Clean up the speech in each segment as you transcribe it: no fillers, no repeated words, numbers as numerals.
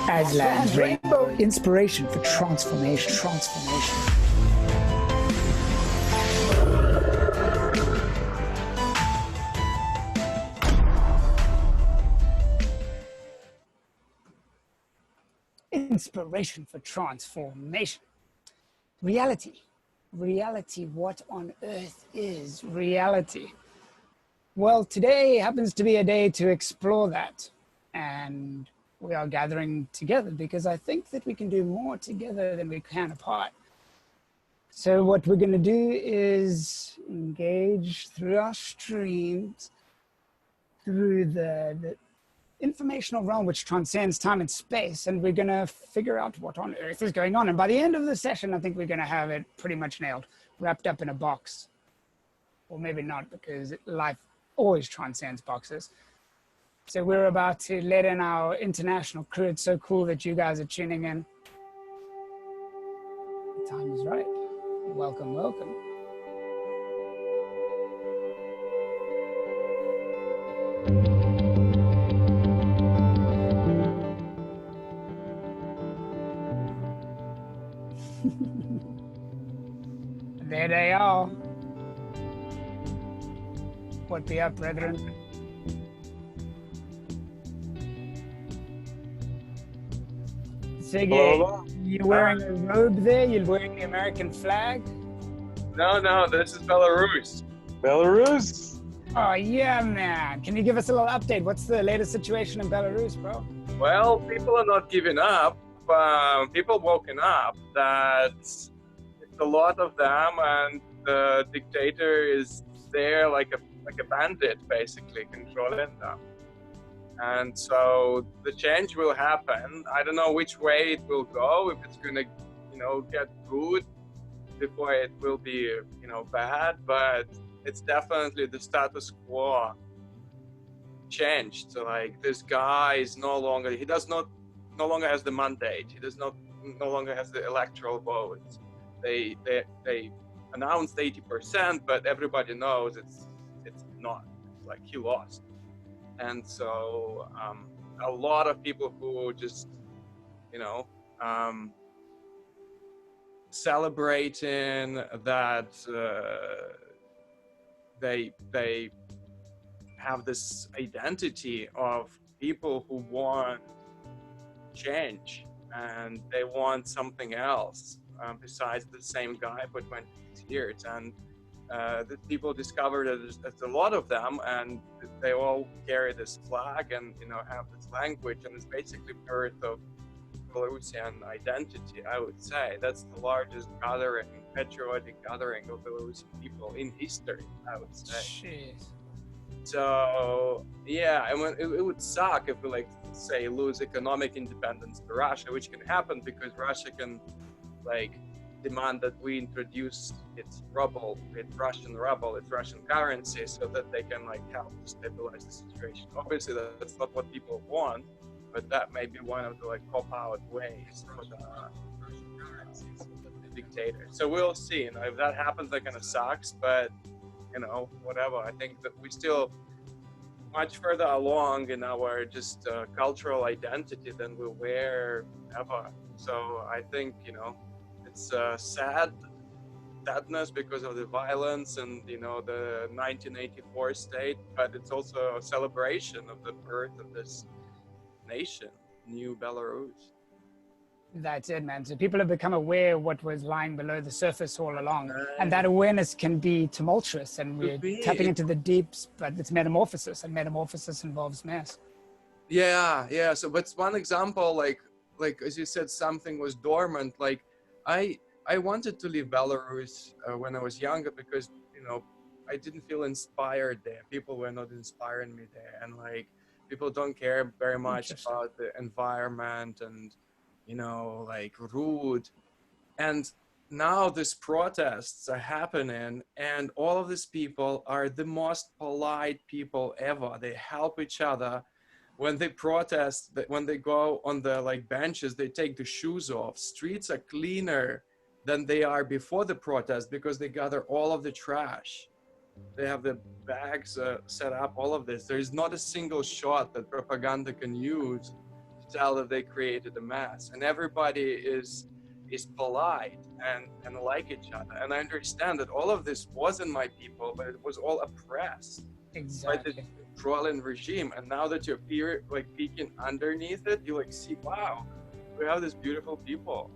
Azlanz Rainbow, inspiration for transformation. Inspiration for transformation. Reality. Reality. What on earth is reality? Well, today happens to be a day to explore that. And we are gathering together because I think that we can do more together than we can apart. So what we're going to do is engage through our streams, through the informational realm which transcends time and space, and we're going to figure out what on earth is going on. And by the end of the session, I think we're going to have it pretty much nailed, wrapped up in a box. Or maybe not, because life always transcends boxes. So we're about to let in our international crew. It's so cool that you guys are tuning in. The time is right. Welcome, welcome. There they are. What be up, brethren? Sergey, you're wearing a robe there? You're wearing the American flag? No, this is Belarus. Belarus? Oh, yeah, man. Can you give us a little update? What's the latest situation in Belarus, bro? Well, people are not giving up. People woken up that it's a lot of them, and the dictator is there like a bandit, basically, controlling them. And so the change will happen. I don't know which way it will go, if it's gonna, get good before it will be, bad, but it's definitely the status quo changed. So like this guy is no longer longer has the mandate. He no longer has the electoral votes. They announced 80%, but everybody knows it's not. It's like he lost. And so a lot of people who just, celebrating that they have this identity of people who want change and they want something else besides the same guy for 20 years. And the people discovered that there's a lot of them, and they all carry this flag and have this language, and it's basically birth of Belarusian identity. I would say that's the largest patriotic gathering of Belarusian people in history, I would say. Jeez. So yeah, and it would suck if we say lose economic independence to Russia, which can happen because Russia can demand that we introduce its ruble, its Russian ruble, its Russian currency, so that they can help to stabilize the situation. Obviously, that's not what people want, but that may be one of the cop-out ways for the Russian currencies of the dictator. So we'll see. If that happens, that kind of sucks. But whatever. I think that we still much further along in our just cultural identity than we were ever. So I think it's sadness because of the violence and the 1984 state, but it's also a celebration of the birth of this nation, New Belarus. That's it, man. So people have become aware of what was lying below the surface all along, and that awareness can be tumultuous, and we're tapping into the deeps, but it's metamorphosis, and metamorphosis involves mass. Yeah. So that's one example. Like as you said, something was dormant. I wanted to leave Belarus when I was younger because, I didn't feel inspired there. People were not inspiring me there. And people don't care very much about the environment and, rude. And now these protests are happening, and all of these people are the most polite people ever. They help each other. When they protest, when they go on the benches, they take the shoes off. Streets are cleaner than they are before the protest because they gather all of the trash. They have the bags set up, all of this. There is not a single shot that propaganda can use to tell that they created a mess, and everybody is polite and like each other. And I understand that all of this wasn't my people, but it was all oppressed by the Exactly. controlling regime. And now that you're peeking underneath it, you like see, wow, we have these beautiful people.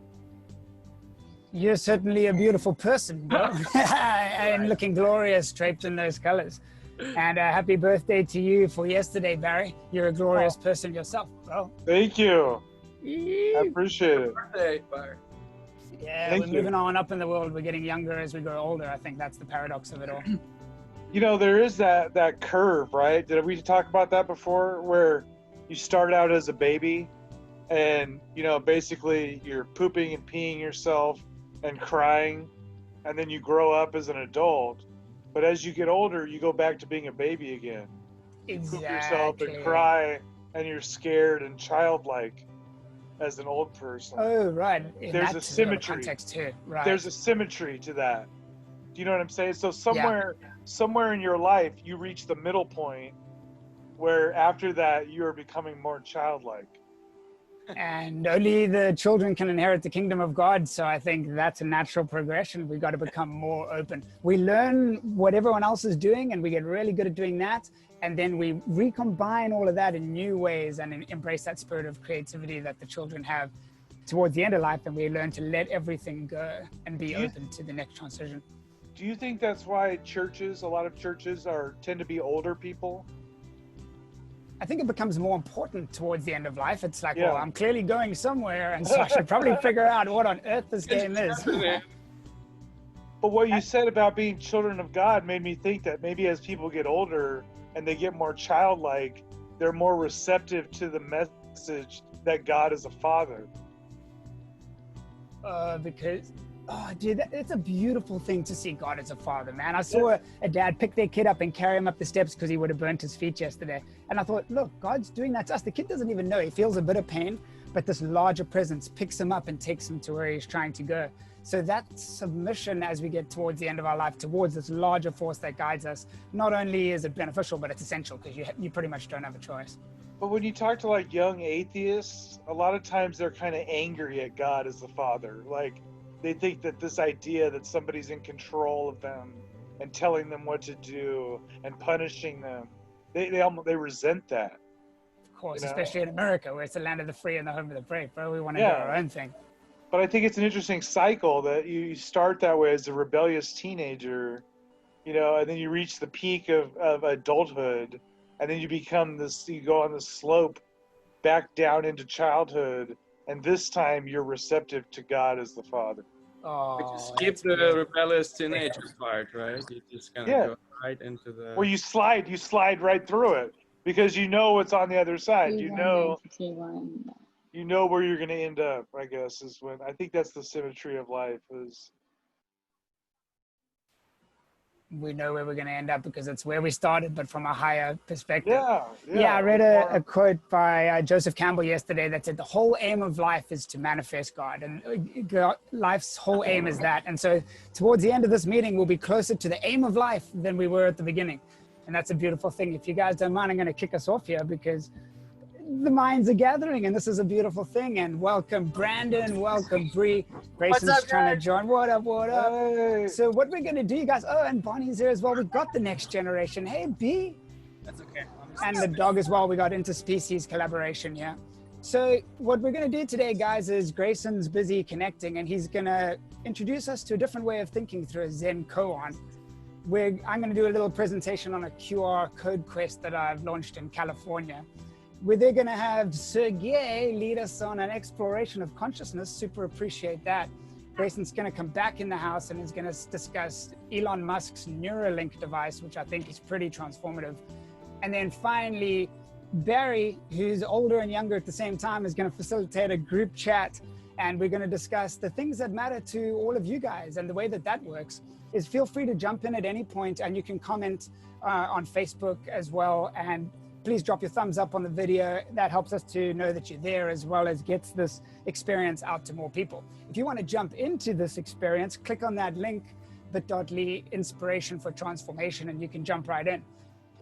You're certainly a beautiful person, bro. And looking glorious, draped in those colors. And happy birthday to you for yesterday, Barry. You're a glorious person yourself, bro. Thank you. I appreciate it. Birthday, Barry. Yeah, Thank we're you. moving on up in the world. We're getting younger as we grow older. I think that's the paradox of it all. You know, there is that curve, right? Did we talk about that before, where you start out as a baby and, you know, basically you're pooping and peeing yourself and crying, and then you grow up as an adult. But as you get older, you go back to being a baby again. You poop yourself and cry, and you're scared and childlike as an old person. Oh, right. In There's that a sort of symmetry. context too. Right. There's a symmetry to that. Do you know what I'm saying? So somewhere in your life, you reach the middle point where after that, you are becoming more childlike. And only the children can inherit the kingdom of God. So I think that's a natural progression. We got to become more open. We learn what everyone else is doing, and we get really good at doing that. And then we recombine all of that in new ways and embrace that spirit of creativity that the children have towards the end of life. And we learn to let everything go and be open to the next transition. Do you think that's why a lot of churches tend to be older people? I think it becomes more important towards the end of life. It's like, Yeah. well, I'm clearly going somewhere, and so I should probably figure out what on earth this game is. But what you said about being children of God made me think that maybe as people get older and they get more childlike, they're more receptive to the message that God is a father. Because, dude, it's a beautiful thing to see God as a father, man. I saw a dad pick their kid up and carry him up the steps because he would have burnt his feet yesterday. And I thought, look, God's doing that to us. The kid doesn't even know. He feels a bit of pain, but this larger presence picks him up and takes him to where he's trying to go. So that submission as we get towards the end of our life, towards this larger force that guides us, not only is it beneficial, but it's essential because you pretty much don't have a choice. But when you talk to like young atheists, a lot of times they're kind of angry at God as the father. Like they think that this idea that somebody's in control of them and telling them what to do and punishing them, they resent that. Of course, You know? especially in America, where it's the land of the free and the home of the brave, bro. We want to do our own thing. But I think it's an interesting cycle that you start that way as a rebellious teenager, you know, and then you reach the peak of adulthood, and then you go on this slope back down into childhood, and this time you're receptive to God as the father. Oh, Skip the rebellious teenager part, right? You just kind of go right into the... Well, you slide right through it because you know what's on the other side. You know where you're going to end up, I guess, is when I think that's the symmetry of life is. We know where we're going to end up because it's where we started, but from a higher perspective. Yeah. I read a quote by Joseph Campbell yesterday that said the whole aim of life is to manifest God, and life's whole aim is that. And so towards the end of this meeting, we'll be closer to the aim of life than we were at the beginning. And that's a beautiful thing. If you guys don't mind, I'm going to kick us off here because the minds are gathering, and this is a beautiful thing. And welcome, Brandon. Welcome, Bree. Grayson's trying to join. What up? Hey. So what we're going to do, you guys, and Bonnie's here as well. We got the next generation. Hey, B. That's okay. And the dog as well. We got interspecies collaboration, yeah. So what we're going to do today, guys, is Grayson's busy connecting, and he's going to introduce us to a different way of thinking through a Zen Koan. I'm going to do a little presentation on a QR code quest that I've launched in California, where they're going to have Sergey lead us on an exploration of consciousness. Super appreciate that. Grayson's going to come back in the house and is going to discuss Elon Musk's Neuralink device, which I think is pretty transformative. And then finally, Barry, who's older and younger at the same time, is going to facilitate a group chat. And we're going to discuss the things that matter to all of you guys. And the way that works is feel free to jump in at any point, and you can comment on Facebook as well. And please drop your thumbs up on the video. That helps us to know that you're there, as well as gets this experience out to more people. If you want to jump into this experience, click on that link, bit.ly inspiration for transformation, and you can jump right in.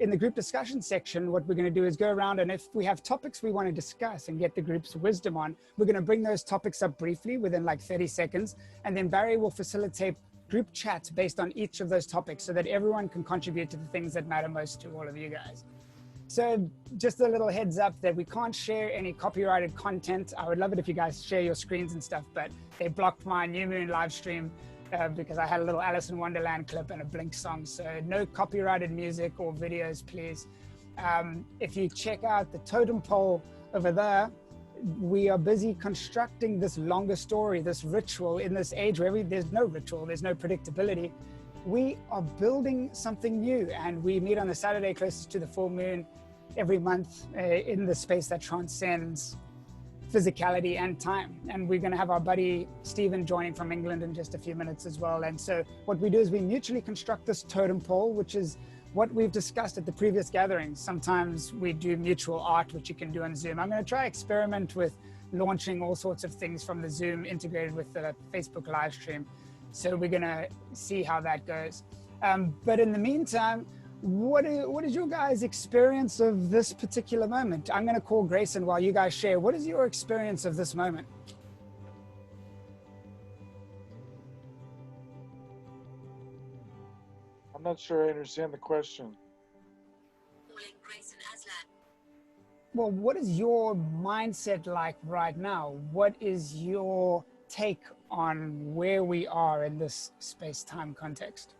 in the group discussion section, what we're going to do is go around, and if we have topics we want to discuss and get the group's wisdom on, we're going to bring those topics up briefly within like 30 seconds. And then Barry will facilitate group chats based on each of those topics so that everyone can contribute to the things that matter most to all of you guys. So just a little heads up that we can't share any copyrighted content. I would love it if you guys share your screens and stuff, but they blocked my New Moon live stream because I had a little Alice in Wonderland clip and a Blink song. So no copyrighted music or videos, please. If you check out the totem pole over there, we are busy constructing this longer story, this ritual in this age where there's no ritual, there's no predictability. We are building something new, and we meet on the Saturday closest to the full moon every month in the space that transcends physicality and time. And we're going to have our buddy Stephen joining from England in just a few minutes as well. And so what we do is we mutually construct this totem pole, which is what we've discussed at the previous gatherings. Sometimes we do mutual art, which you can do on Zoom. I'm going to try experiment with launching all sorts of things from the Zoom integrated with the Facebook live stream. So we're going to see how that goes. But in the meantime, what is your guys' experience of this particular moment? I'm going to call Grayson while you guys share. What is your experience of this moment? I'm not sure I understand the question. Well, what is your mindset like right now? What is your take on where we are in this space-time context?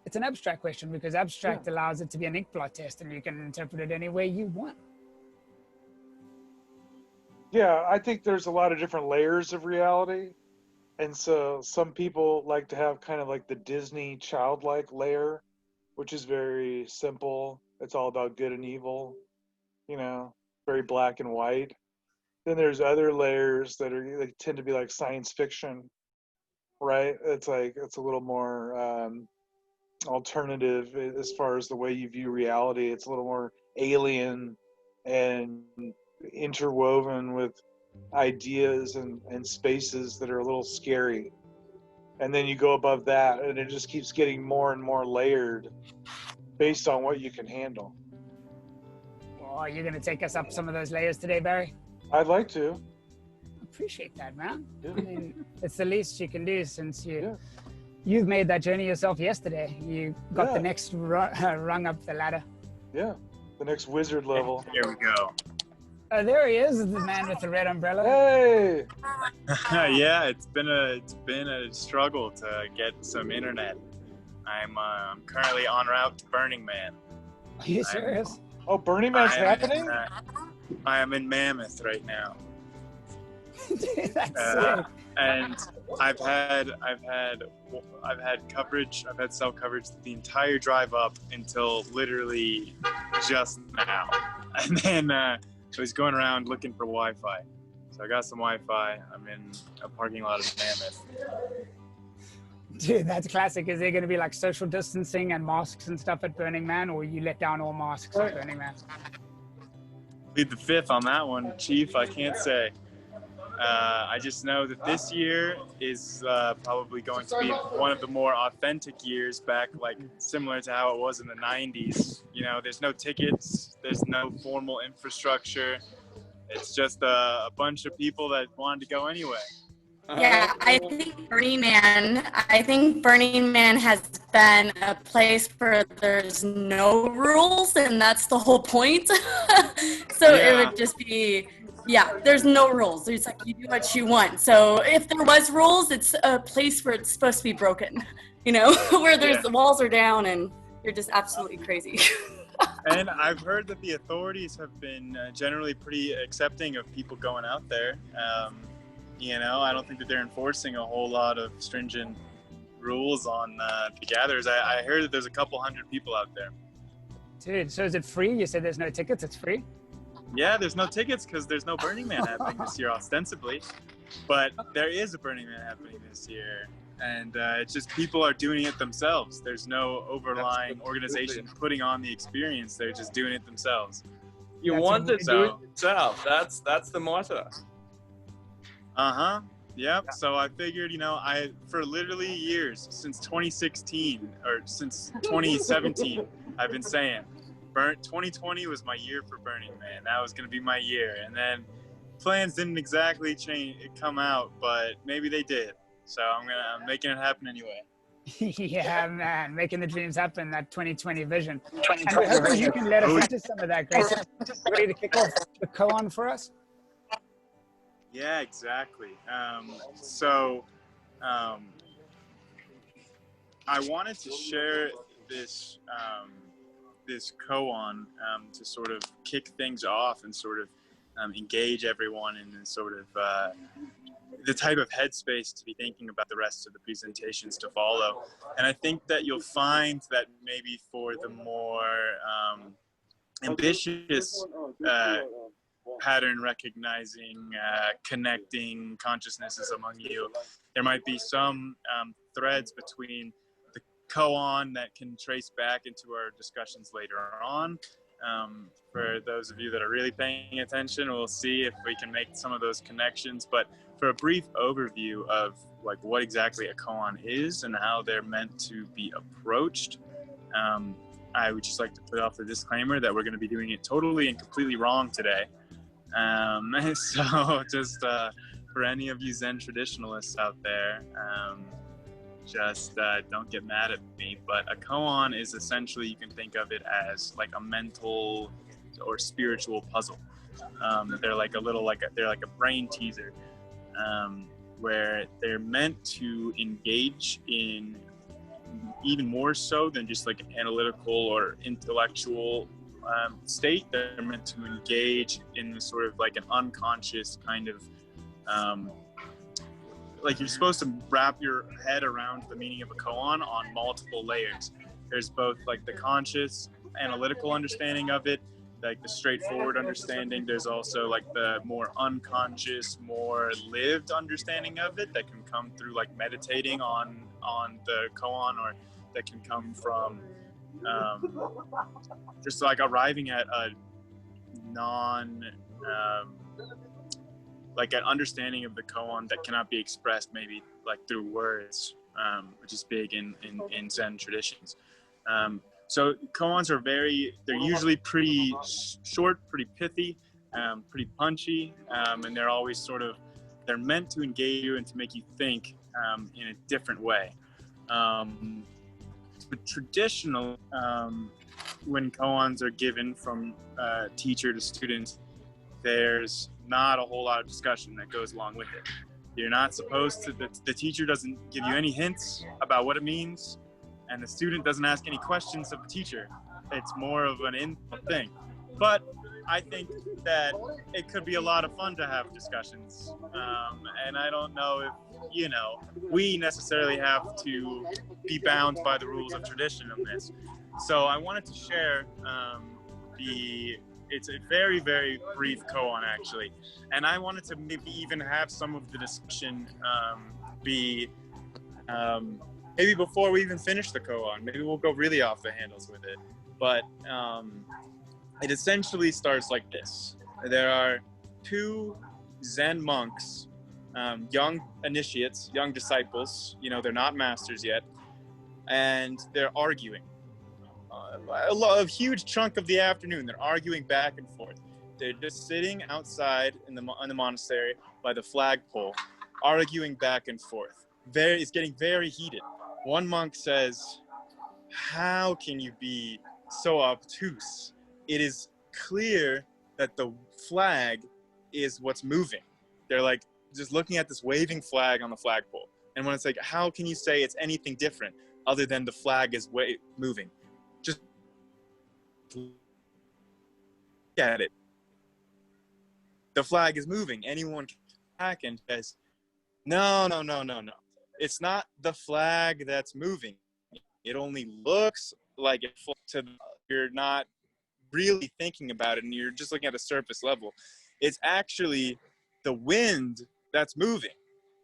It's an abstract question because abstract allows it to be an ink blot test and you can interpret it any way you want. Yeah, I think there's a lot of different layers of reality. And so some people like to have kind of like the Disney childlike layer, which is very simple. It's all about good and evil, you know, very black and white. Then there's other layers that are like tend to be like science fiction, right? It's like it's a little more alternative as far as the way you view reality. It's a little more alien and interwoven with ideas and spaces that are a little scary. And then you go above that and it just keeps getting more and more layered based on what you can handle. Oh, you're going to take us up some of those layers today, Barry? I'd like to. Appreciate that, man. Yeah. I mean, it's the least you can do since you've made that journey yourself yesterday. You got the next rung up the ladder. Yeah, the next wizard level. Here we go. Oh, there he is, the man with the red umbrella. Hey! Yeah, it's been a struggle to get some internet. I'm currently en route to Burning Man. Are you serious? Oh, Burning Man's happening? I am in Mammoth right now. That's sick. And I've had coverage. I've had cell coverage the entire drive up until literally just now, and then I was going around looking for Wi-Fi. So I got some Wi-Fi. I'm in a parking lot of Mammoth. Dude, that's classic. Is there going to be like social distancing and masks and stuff at Burning Man, or you let down all masks at Burning Man? Plead the fifth on that one, Chief. I can't say. I just know that this year is probably going to be one of the more authentic years back, like similar to how it was in the 90s. You know, there's no tickets, there's no formal infrastructure. It's just a bunch of people that wanted to go anyway. Yeah, I think Burning Man has been a place where there's no rules, and that's the whole point. So it would just be, there's no rules. It's like you do what you want. So if there was rules, it's a place where it's supposed to be broken, you know, where the walls are down and you're just absolutely crazy. And I've heard that the authorities have been generally pretty accepting of people going out there. You know, I don't think that they're enforcing a whole lot of stringent rules on the gatherers. I heard that there's a couple hundred people out there. Dude, so is it free? You said there's no tickets, it's free? Yeah, there's no tickets because there's no Burning Man happening this year, ostensibly. But there is a Burning Man happening this year. And it's just people are doing it themselves. There's no overlying organization putting on the experience. They're just doing it themselves. You want to do it yourself. That's the motto. Uh-huh. Yep. So I figured, for literally years, since 2016 or since 2017, I've been saying, 2020 was my year for Burning Man. That was going to be my year. And then plans didn't exactly come out, but maybe they did. So I'm making it happen anyway. Yeah, man, making the dreams happen, that 2020 vision. And we're hoping you can let us into some of that, Grayson. Ready to kick off the koan for us? Yeah, exactly. I wanted to share this this koan to sort of kick things off and sort of engage everyone in sort of the type of headspace to be thinking about the rest of the presentations to follow. And I think that you'll find that maybe for the more ambitious pattern recognizing, connecting consciousnesses among you, there might be some threads between the koan that can trace back into our discussions later on. For those of you that are really paying attention, we'll see if we can make some of those connections. But for a brief overview of like what exactly a koan is and how they're meant to be approached, I would just like to put off the disclaimer that we're going to be doing it totally and completely wrong today. So just for any of you Zen traditionalists out there, just don't get mad at me. But a koan is essentially, you can think of it as like a mental or spiritual puzzle. They're like they're like a brain teaser, where they're meant to engage in even more so than just like an analytical or intellectual state. They're meant to engage in the sort of like an unconscious kind of like you're supposed to wrap your head around the meaning of a koan on multiple layers. There's both like the conscious analytical understanding of it, like the straightforward understanding. There's also like the more unconscious, more lived understanding of it that can come through like meditating on the koan, or that can come from just like arriving at a like an understanding of the koan that cannot be expressed maybe like through words, which is big in Zen traditions. So koans are they're usually pretty short, pretty pithy, pretty punchy, and they're always they're meant to engage you and to make you think in a different way. But traditional, when koans are given from teacher to student, there's not a whole lot of discussion that goes along with it. You're not supposed to, the teacher doesn't give you any hints about what it means, and the student doesn't ask any questions of the teacher. It's more of an input thing. But I think that it could be a lot of fun to have discussions. And I don't know if, we necessarily have to be bound by the rules of tradition on this. So I wanted to share it's a very, very brief koan actually. And I wanted to maybe even have some of the discussion be maybe before we even finish the koan. Maybe we'll go really off the handles with it. But it essentially starts like this. There are two Zen monks, young initiates, young disciples. They're not masters yet. And they're arguing. A huge chunk of the afternoon, they're arguing back and forth. They're just sitting outside in the monastery by the flagpole, arguing back and forth. It's getting very heated. One monk says, "How can you be so obtuse? It is clear that the flag is what's moving." They're like just looking at this waving flag on the flagpole. And when it's like, how can you say it's anything different other than the flag is moving? Just look at it. The flag is moving. Anyone can back and says, no. It's not the flag that's moving. It only looks like it. You're not really thinking about it, and you're just looking at a surface level. It's actually the wind that's moving.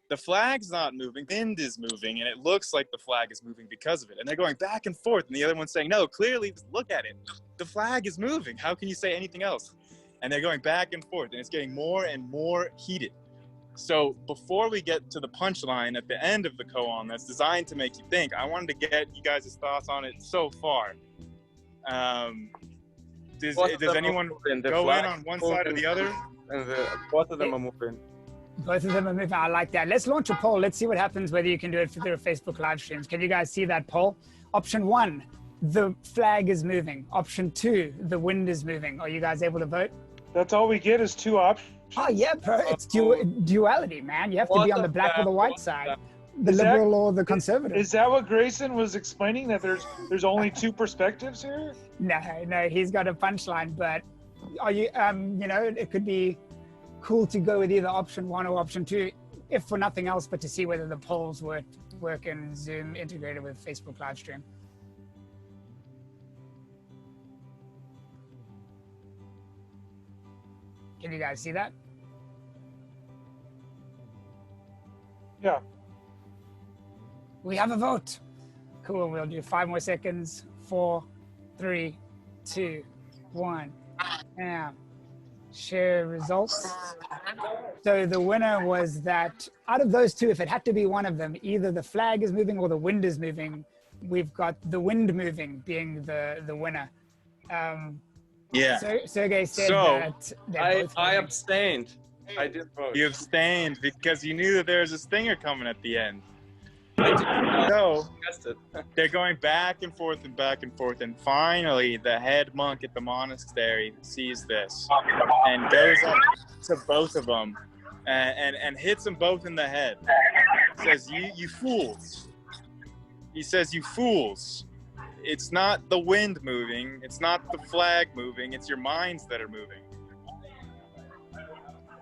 The flag's not moving, the wind is moving, and it looks like the flag is moving because of it. And they're going back and forth, and the other one's saying, no, clearly, look at it. The flag is moving. How can you say anything else? And they're going back and forth, and it's getting more and more heated. So before we get to the punchline at the end of the koan that's designed to make you think, I wanted to get you guys' thoughts on it so far. Does anyone go in on one side or the other? And both of them are moving. Both of them are moving. I like that. Let's launch a poll. Let's see what happens, whether you can do it through Facebook live streams. Can you guys see that poll? Option 1, the flag is moving. Option 2, the wind is moving. Are you guys able to vote? That's all we get is 2 options. Oh, yeah, bro. It's duality, man. You have to be on the black or the white side, the liberal or the conservative. Is that what Grayson was explaining, that there's only 2 perspectives here? No, he's got a punchline, but are you, it could be cool to go with either option 1 or option 2, if for nothing else, but to see whether the polls work in Zoom integrated with Facebook live stream. Can you guys see that? Yeah. We have a vote. Cool. We'll do 5 more seconds. 4, 3, 2, 1. Now, share results. So the winner was that out of those 2, if it had to be one of them, either the flag is moving or the wind is moving. We've got the wind moving being the winner. Yeah. Sergey said that they're both I moving. abstained. I did vote. You abstained because you knew that there was a stinger coming at the end. So they're going back and forth, and finally the head monk at the monastery sees this and goes up to both of them and hits them both in the head. Says, "You fools!" He says, "You fools! It's not the wind moving, it's not the flag moving, it's your minds that are moving."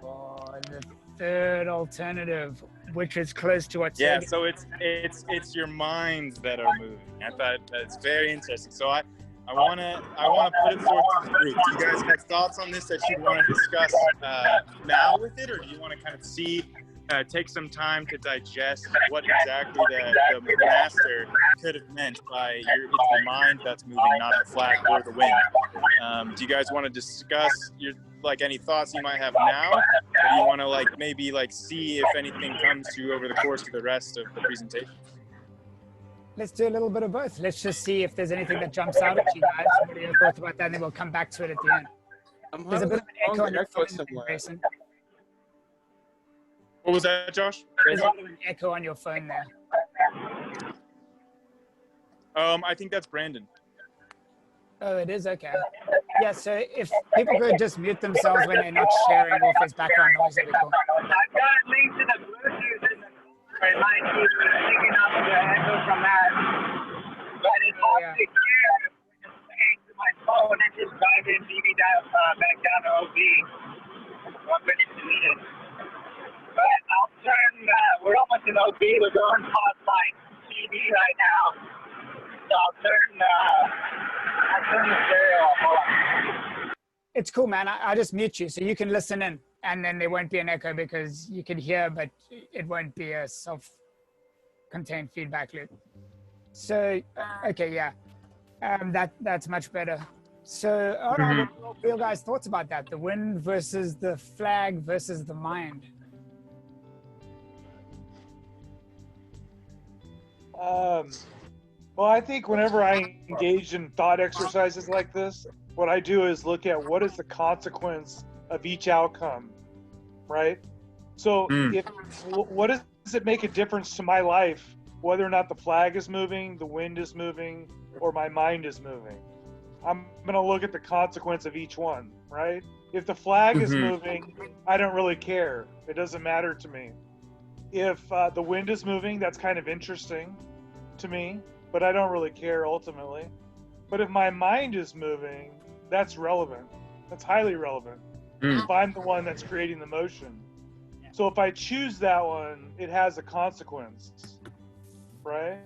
Oh, the third alternative, which is close to what. Yeah, so it's your minds that are moving. I thought that's very interesting. So I wanna put it forth to the group. Do you guys have thoughts on this that you want to discuss now with it, or do you want to kind of see? Take some time to digest what exactly the master could have meant by it's your mind that's moving, not the flag or the wind. Do you guys want to discuss any thoughts you might have now, or do you want to maybe see if anything comes to you over the course of the rest of the presentation? Let's do a little bit of both. Let's just see if there's anything that jumps out at you guys. What are your thoughts about that? And then we'll come back to it at the end. There's a bit of an echo on your phone there, Grayson. What was that, Josh? There's a bit of an echo on your phone there. I think that's Brandon. Oh, it is? Okay. Yeah, so if people could just mute themselves when they're not sharing or if there's background noise, that'd be cool. I've got it linked to the Bluetooth in the car. It might be picking up the echo from that. But it's also here. Just saying to my phone and just drive in BB back down to OB. I'm ready to need it. But I'll turn, we're almost in OB. We're going past TV right now. So I'll turn the stereo off. Hold on. It's cool, man. I'll just mute you so you can listen in, and then there won't be an echo because you can hear, but it won't be a self-contained feedback loop. So, okay, yeah, that's much better. So, all right, what are your guys' thoughts about that? The wind versus the flag versus the mind. Well, I think whenever I engage in thought exercises like this, what I do is look at what is the consequence of each outcome, right? So what does it make a difference to my life, whether or not the flag is moving, the wind is moving, or my mind is moving? I'm going to look at the consequence of each one, right? If the flag is moving, I don't really care. It doesn't matter to me. If the wind is moving, that's kind of interesting to me, but I don't really care ultimately. But if my mind is moving, that's relevant. That's highly relevant. If I'm the one that's creating the motion. So if I choose that one, it has a consequence, right?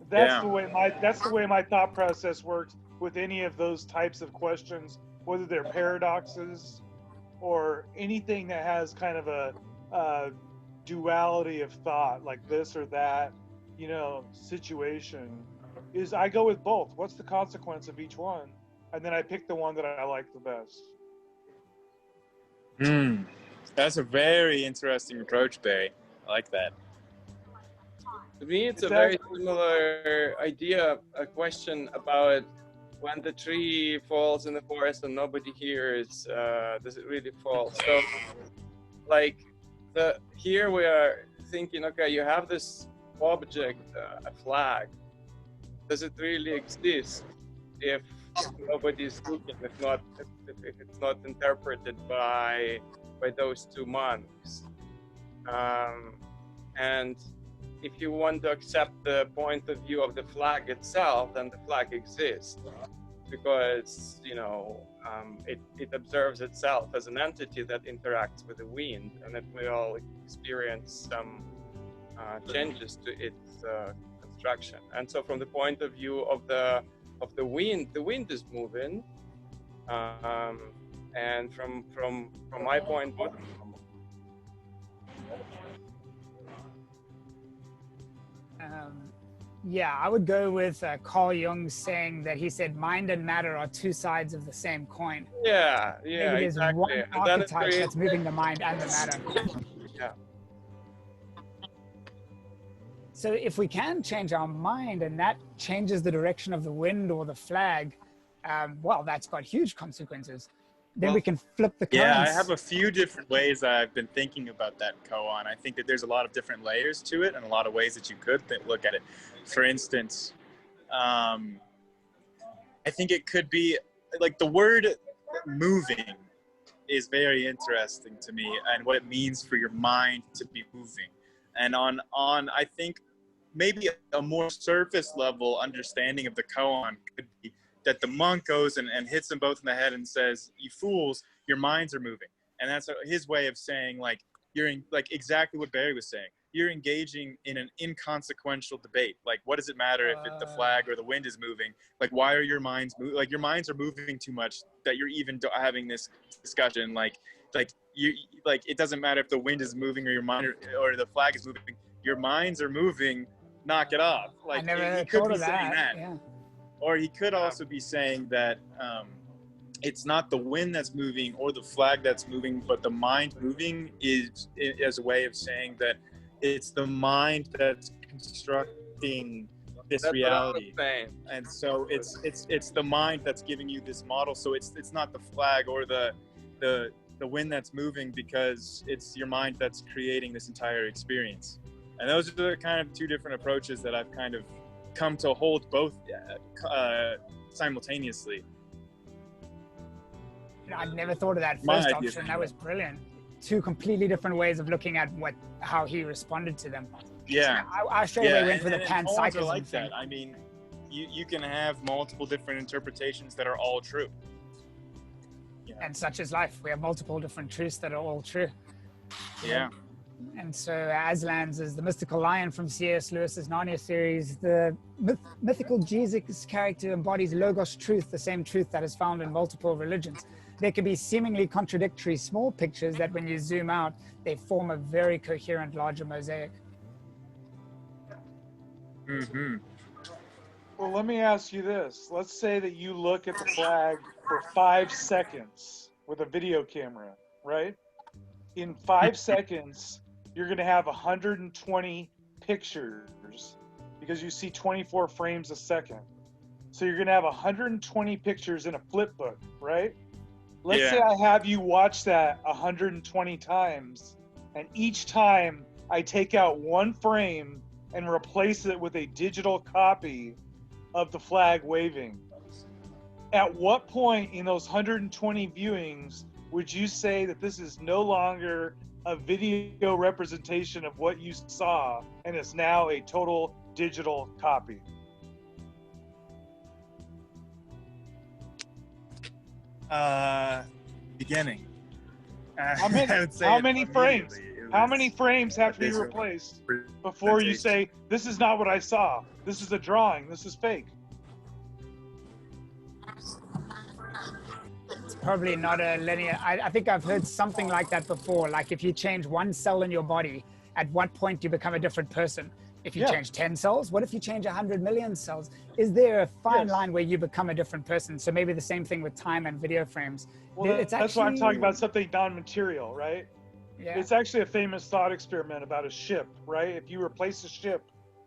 That's the way my thought process works with any of those types of questions, whether they're paradoxes or anything that has kind of a duality of thought, like this or that, situation, is I go with both. What's the consequence of each one? And then I pick the one that I like the best. That's a very interesting approach, Barry. I like that. To me, it's a very similar idea, a question about when the tree falls in the forest and nobody hears, does it really fall? So, like, here we are thinking, okay, you have this object, a flag. Does it really exist if nobody's looking, if it's not interpreted by those two monks? And if you want to accept the point of view of the flag itself, then the flag exists because, you know, it observes itself as an entity that interacts with the wind, and that we all experience some changes to its construction. And so from the point of view of the wind is moving, and from my point of view, yeah, I would go with Carl Jung saying that he said mind and matter are two sides of the same coin. Yeah, Maybe there's exactly. one And archetype that's moving the mind and the matter. Yeah. So if we can change our mind and that changes the direction of the wind or the flag, well, that's got huge consequences. Then we can flip the coins. Yeah, I have a few different ways that I've been thinking about that, Koan. I think that there's a lot of different layers to it and a lot of ways that you could look at it. For instance, I think it could be like the word moving is very interesting to me, and what it means for your mind to be moving. And on I think maybe a more surface level understanding of the koan could be that the monk goes and hits them both in the head and says, "You fools, your minds are moving." And that's his way of saying, like, you're in, like, exactly what Barry was saying. You're engaging in an inconsequential debate. Like, what does it matter if the flag or the wind is moving? Like, why are your minds moving? Like, your minds are moving too much that you're even having this discussion. Like it doesn't matter if the wind is moving or your mind or the flag is moving. Your minds are moving. Knock it off. Like, I never he could thought be of saying that. Yeah. Or he could also be saying that it's not the wind that's moving or the flag that's moving, but the mind moving is as a way of saying that it's the mind that's constructing this reality. And so it's the mind that's giving you this model. So it's not the flag or the wind that's moving, because it's your mind that's creating this entire experience. And those are the kind of two different approaches that I've kind of come to hold both simultaneously. I'd never thought of that first option. That was brilliant. Two completely different ways of looking at how he responded to them. Yeah. I straight away went for the panpsychism like thing. that. I mean, you can have multiple different interpretations that are all true. Yeah. And such is life. We have multiple different truths that are all true. Yeah. And so Azlanz is the mystical lion from C.S. Lewis's Narnia series. The mythical Jesus character embodies logos truth, the same truth that is found in multiple religions. There can be seemingly contradictory small pictures that when you zoom out, they form a very coherent larger mosaic. Mm-hmm. Well, let me ask you this. Let's say that you look at the flag for 5 seconds with a video camera, right? In 5 seconds, you're going to have 120 pictures because you see 24 frames a second. So you're going to have 120 pictures in a flip book, right? Let's say I have you watch that 120 times, and each time I take out one frame and replace it with a digital copy of the flag waving. At what point in those 120 viewings would you say that this is no longer a video representation of what you saw and is now a total digital copy? Beginning. How many frames? How many frames have to be replaced before you say, this is not what I saw? This is a drawing. This is fake. It's probably not a linear. I think I've heard something like that before. Like if you change one cell in your body, at what point do you become a different person? If you change 10 cells, what if you change 100 million cells? Is there a fine line where you become a different person? So maybe the same thing with time and video frames. Well, that's why I'm talking about something non-material, right? Yeah. It's actually a famous thought experiment about a ship, right? If you replace a ship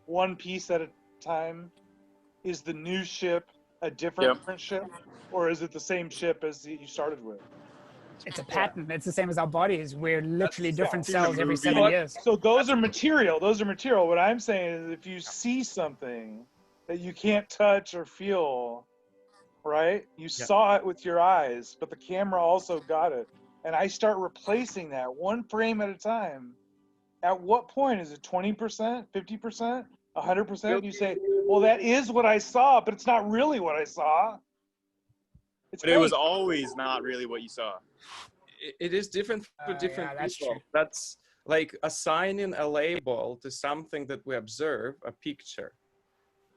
one piece at a time, is the new ship a different ship, or is it the same ship as you started with? It's a pattern. It's the same as our bodies. We're literally different seen the cells every movie. 7 years. So those are material. Those are material. What I'm saying is, if you see something that you can't touch or feel, right? You saw it with your eyes, but the camera also got it. And I start replacing that one frame at a time. At what point is it 20%, 50%, 100%? You say, well, that is what I saw, but it's not really what I saw. But it was always not really what you saw. It is different for different that's people. true. That's like assigning a label to something that we observe, a picture,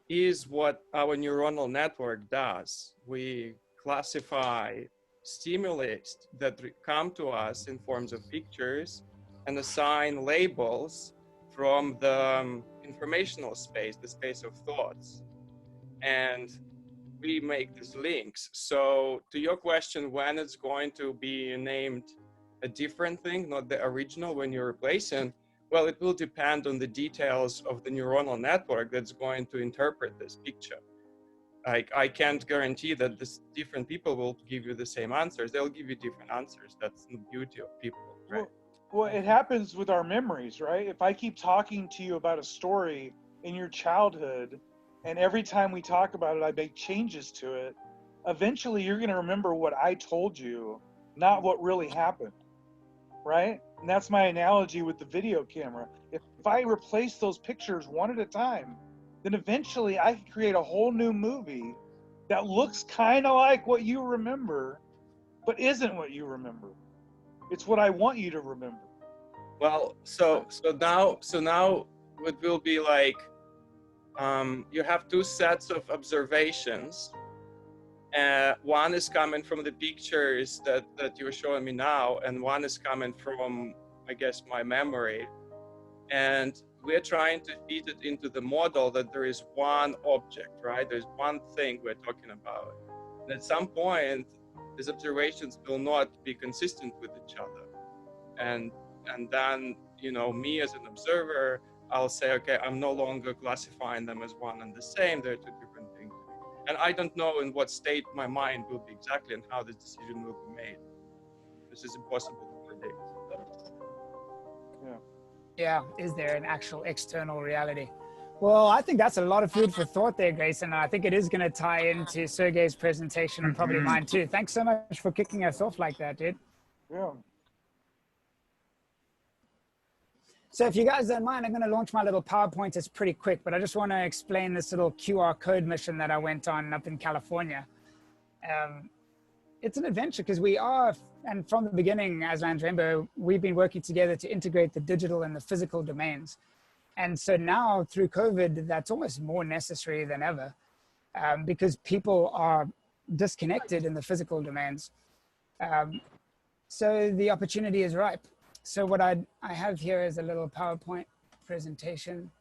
is what our neuronal network does. We classify stimulates that come to us in forms of pictures and assign labels from the informational space, the space of thoughts. And we make these links. So to your question, when it's going to be named a different thing, not the original when you're replacing, well, it will depend on the details of the neuronal network that's going to interpret this picture. Like, I can't guarantee that different people will give you the same answers. They'll give you different answers. That's the beauty of people, right? Well, it happens with our memories, right? If I keep talking to you about a story in your childhood, and every time we talk about it, I make changes to it, eventually you're going to remember what I told you, not what really happened, right? And that's my analogy with the video camera. If I replace those pictures one at a time, then eventually I can create a whole new movie that looks kind of like what you remember, but isn't what you remember. It's what I want you to remember. Well, so now it will be like, you have two sets of observations. One is coming from the pictures that you're showing me now, and one is coming from, I guess, my memory. And we're trying to feed it into the model that there is one object, right? There's one thing we're talking about. And at some point, these observations will not be consistent with each other. And then, you know, me as an observer, I'll say, okay, I'm no longer classifying them as one and the same. They're two different things. And I don't know in what state my mind will be exactly and how this decision will be made. This is impossible to predict. Yeah, is there an actual external reality? Well, I think that's a lot of food for thought there, Grace, and I think it is going to tie into Sergey's presentation and probably mine too. Thanks so much for kicking us off like that, dude. Yeah. So if you guys don't mind, I'm going to launch my little PowerPoint. It's pretty quick, but I just want to explain this little QR code mission that I went on up in California. It's an adventure because we are, and from the beginning, Azlanz Rainbow, we've been working together to integrate the digital and the physical domains. And so now through COVID, that's almost more necessary than ever because people are disconnected in the physical domains. So the opportunity is ripe. So what I have here is a little PowerPoint presentation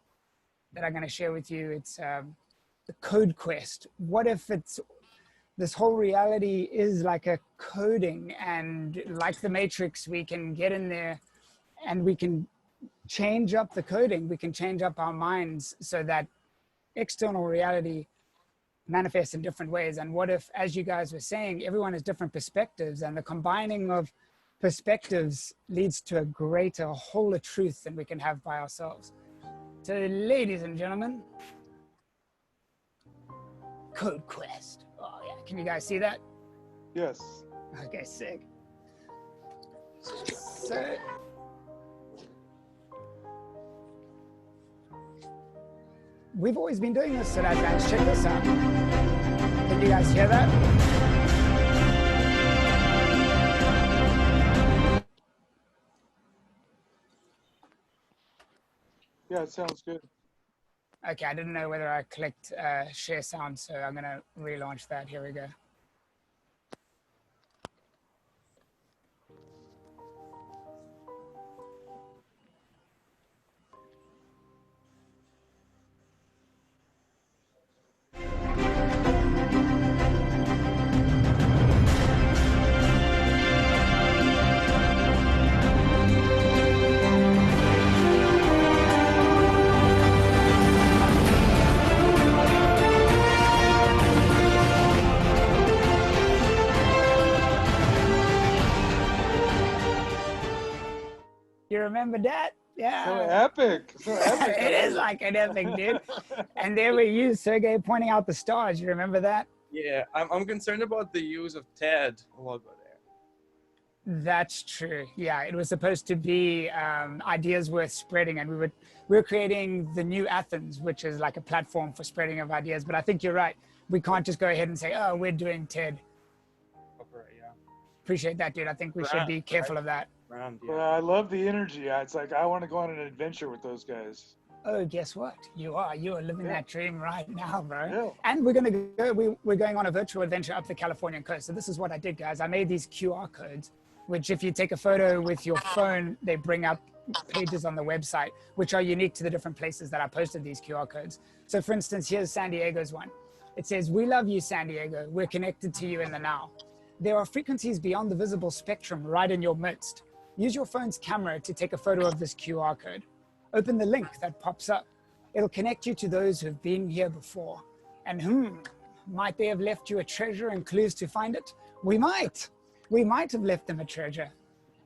that I'm going to share with you. It's the code quest. What if this whole reality is like a coding, and like the Matrix, we can get in there and we can change up the coding. We can change up our minds so that external reality manifests in different ways. And what if, as you guys were saying, everyone has different perspectives, and the combining of perspectives leads to a greater whole of truth than we can have by ourselves. So ladies and gentlemen, Code Quest. Oh yeah, can you guys see that? Yes. Okay, sick. So we've always been doing this, so guys, check this out. Can you guys hear that? Yeah, it sounds good. Okay, I didn't know whether I clicked share sound, so I'm gonna relaunch that. Here we go. You remember that? So Yeah. epic. So epic. It is like an epic, dude. And there were you, Sergey, pointing out the stars. You remember that? Yeah, I'm concerned about the use of TED logo there. That's true. Yeah, it was supposed to be ideas worth spreading, and we were creating the new Athens, which is like a platform for spreading of ideas. But I think you're right. We can't just go ahead and say, "Oh, we're doing TED." Yeah. Appreciate that, dude. I think we should be careful of that. Well, I love the energy. It's like I want to go on an adventure with those guys. Oh, guess what? You are living that dream right now, bro. Yeah. And we're gonna go. We're going on a virtual adventure up the Californian coast. So this is what I did, guys. I made these QR codes, which if you take a photo with your phone, they bring up pages on the website, which are unique to the different places that I posted these QR codes. So for instance, here's San Diego's one. It says, "We love you, San Diego. We're connected to you in the now. There are frequencies beyond the visible spectrum right in your midst. Use your phone's camera to take a photo of this QR code. Open the link that pops up. It'll connect you to those who've been here before. And might they have left you a treasure and clues to find it? We might have left them a treasure."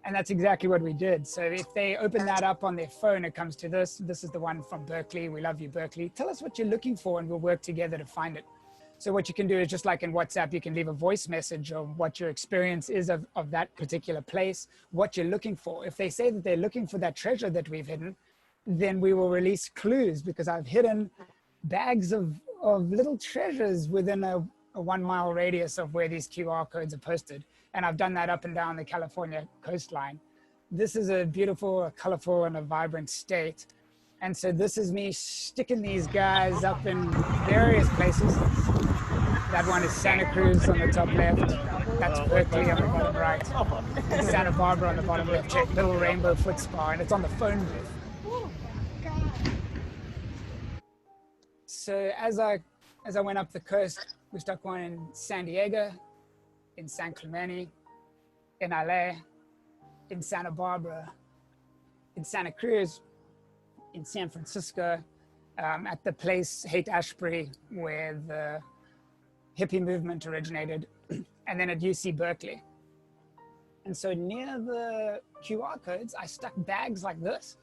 And that's exactly what we did. So if they open that up on their phone, it comes to this. This is the one from Berkeley. We love you, Berkeley. Tell us what you're looking for and we'll work together to find it. So what you can do is just like in WhatsApp, you can leave a voice message of what your experience is of that particular place, what you're looking for. If they say that they're looking for that treasure that we've hidden, then we will release clues because I've hidden bags of little treasures within a 1 mile radius of where these QR codes are posted. And I've done that up and down the California coastline. This is a beautiful, colorful, and a vibrant state. And so this is me sticking these guys up in various places. That one is Santa Cruz on the top left. That's Berkeley on the bottom right. And Santa Barbara on the bottom left. Check little rainbow foot spa, and it's on the phone booth. So as I went up the coast, we stuck one in San Diego, in San Clemente, in LA, in Santa Barbara, in Santa Cruz, in San Francisco, at the place Haight-Ashbury where the hippie movement originated, and then at UC Berkeley. And so near the QR codes, I stuck bags like this.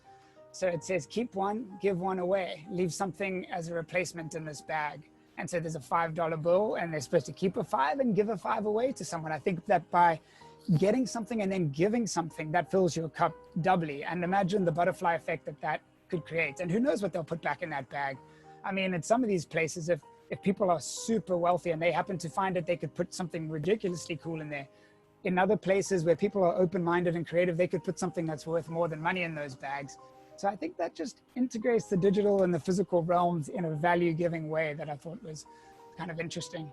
So it says, keep one, give one away, leave something as a replacement in this bag. And so there's a $5 bill and they're supposed to keep a 5 and give a 5 away to someone. I think that by getting something and then giving something, that fills your cup doubly. And imagine the butterfly effect that could create. And who knows what they'll put back in that bag. I mean, in some of these places, if people are super wealthy and they happen to find it, they could put something ridiculously cool in there. In other places where people are open-minded and creative, they could put something that's worth more than money in those bags. So I think that just integrates the digital and the physical realms in a value-giving way that I thought was kind of interesting.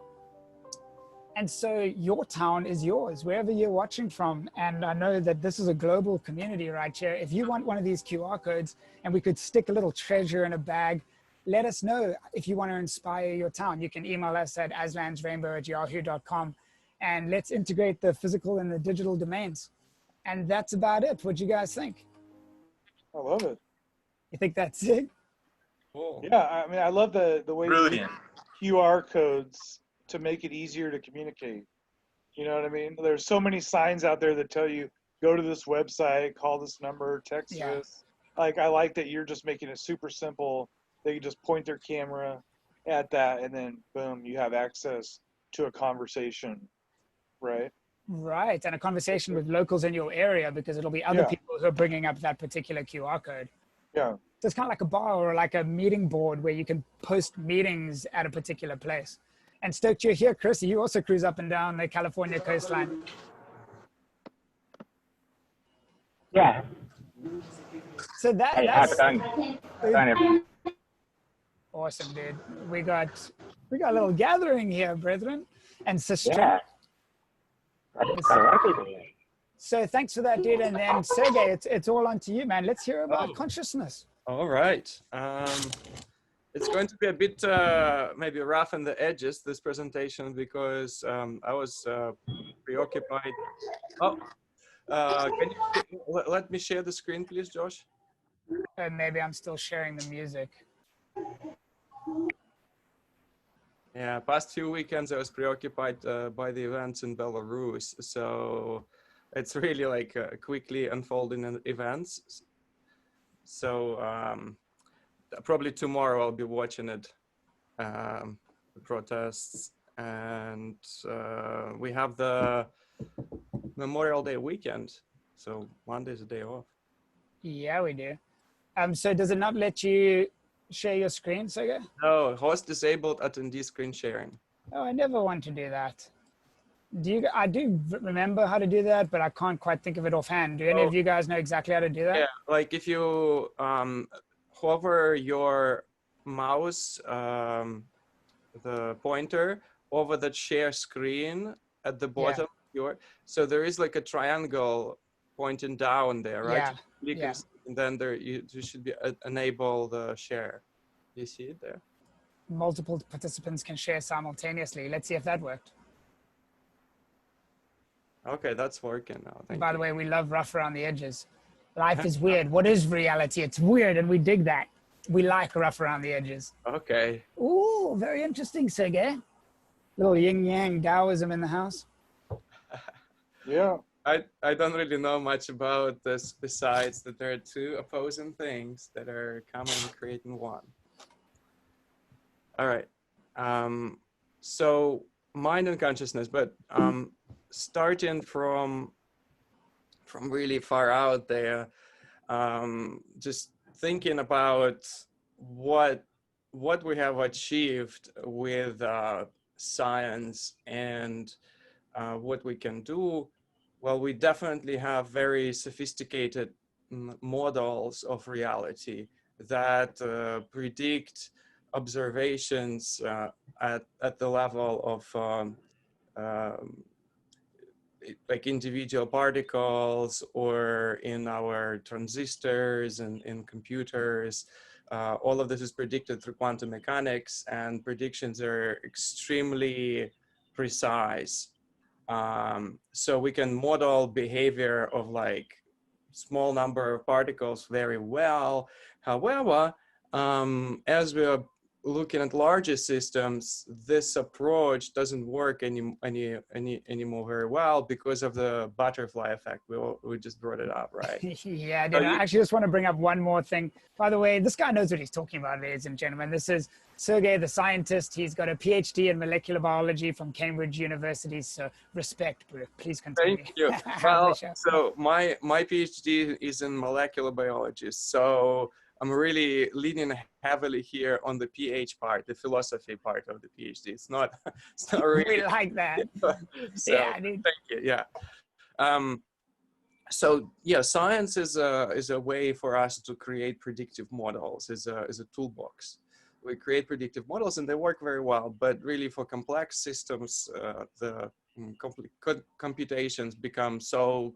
And so your town is yours, wherever you're watching from. And I know that this is a global community right here. If you want one of these QR codes and we could stick a little treasure in a bag, let us know if you want to inspire your town. You can email us at azlanzrainbow@yahoo.com and let's integrate the physical and the digital domains. And that's about it. What do you guys think? I love it. You think that's it? Cool. Yeah, I mean, I love the way Brilliant. QR codes to make it easier to communicate. You know what I mean? There's so many signs out there that tell you, go to this website, call this number, text this. Like, I like that you're just making it super simple. They can just point their camera at that and then boom, you have access to a conversation, right? Right, and a conversation with locals in your area because it'll be other people who are bringing up that particular QR code. Yeah. So it's kind of like a bar or like a meeting board where you can post meetings at a particular place. And stoked you're here, Chris. You also cruise up and down the California coastline. Yeah. So that's done awesome, dude. We got a little gathering here, brethren and sister. Yeah. So thanks for that, dude. And then Sergey, it's all on to you, man. Let's hear about consciousness. All right. It's going to be a bit maybe rough on the edges, this presentation, because I was preoccupied. Can you let me share the screen, please, Josh? And maybe I'm still sharing the music. Yeah, past few weekends I was preoccupied by the events in Belarus. So It's really like quickly unfolding events. So probably tomorrow I'll be watching it, the protests, and we have the Memorial Day weekend. So Monday's a day off. Yeah, we do. So does it not let you share your screen, Sergey? No, host disabled attendee screen sharing. Oh, I never want to do that. I do remember how to do that, but I can't quite think of it offhand. Do any of you guys know exactly how to do that? Yeah, like if you hover your mouse, the pointer over that share screen at the bottom, so there is like a triangle pointing down there, right? Yeah. And then there you should be enable the share. Do you see it there? Multiple participants can share simultaneously. Let's see if that worked. Okay, that's working now. Thank By you. the way, we love rough around the edges. Life is weird. What is reality? It's weird, and we dig that. We like rough around the edges. Okay. Ooh, very interesting, Sergey. Little yin-yang Taoism in the house. Yeah. I don't really know much about this besides that there are two opposing things that are coming and creating one. All right. So mind and consciousness, but starting from really far out there, just thinking about what we have achieved with science and what we can do. Well, we definitely have very sophisticated models of reality that predict observations at the level of like individual particles or in our transistors and in computers. All of this is predicted through quantum mechanics, and predictions are extremely precise. So we can model behavior of like small number of particles very well. However, as we are looking at larger systems, this approach doesn't work anymore very well because of the butterfly effect. We just brought it up, right? Yeah, I did. I actually just want to bring up one more thing. By the way, this guy knows what he's talking about, ladies and gentlemen. This is Sergey, the scientist. He's got a PhD in molecular biology from Cambridge University. So respect, bro. Please continue. Thank you. Well, so my PhD is in molecular biology. So I'm really leaning heavily here on the PH part, the philosophy part of the PhD. It's not really. We like that. So, yeah, dude. Thank you. Yeah. So yeah, science is a way for us to create predictive models. Is a toolbox. We create predictive models and they work very well. But really, for complex systems, the computations become so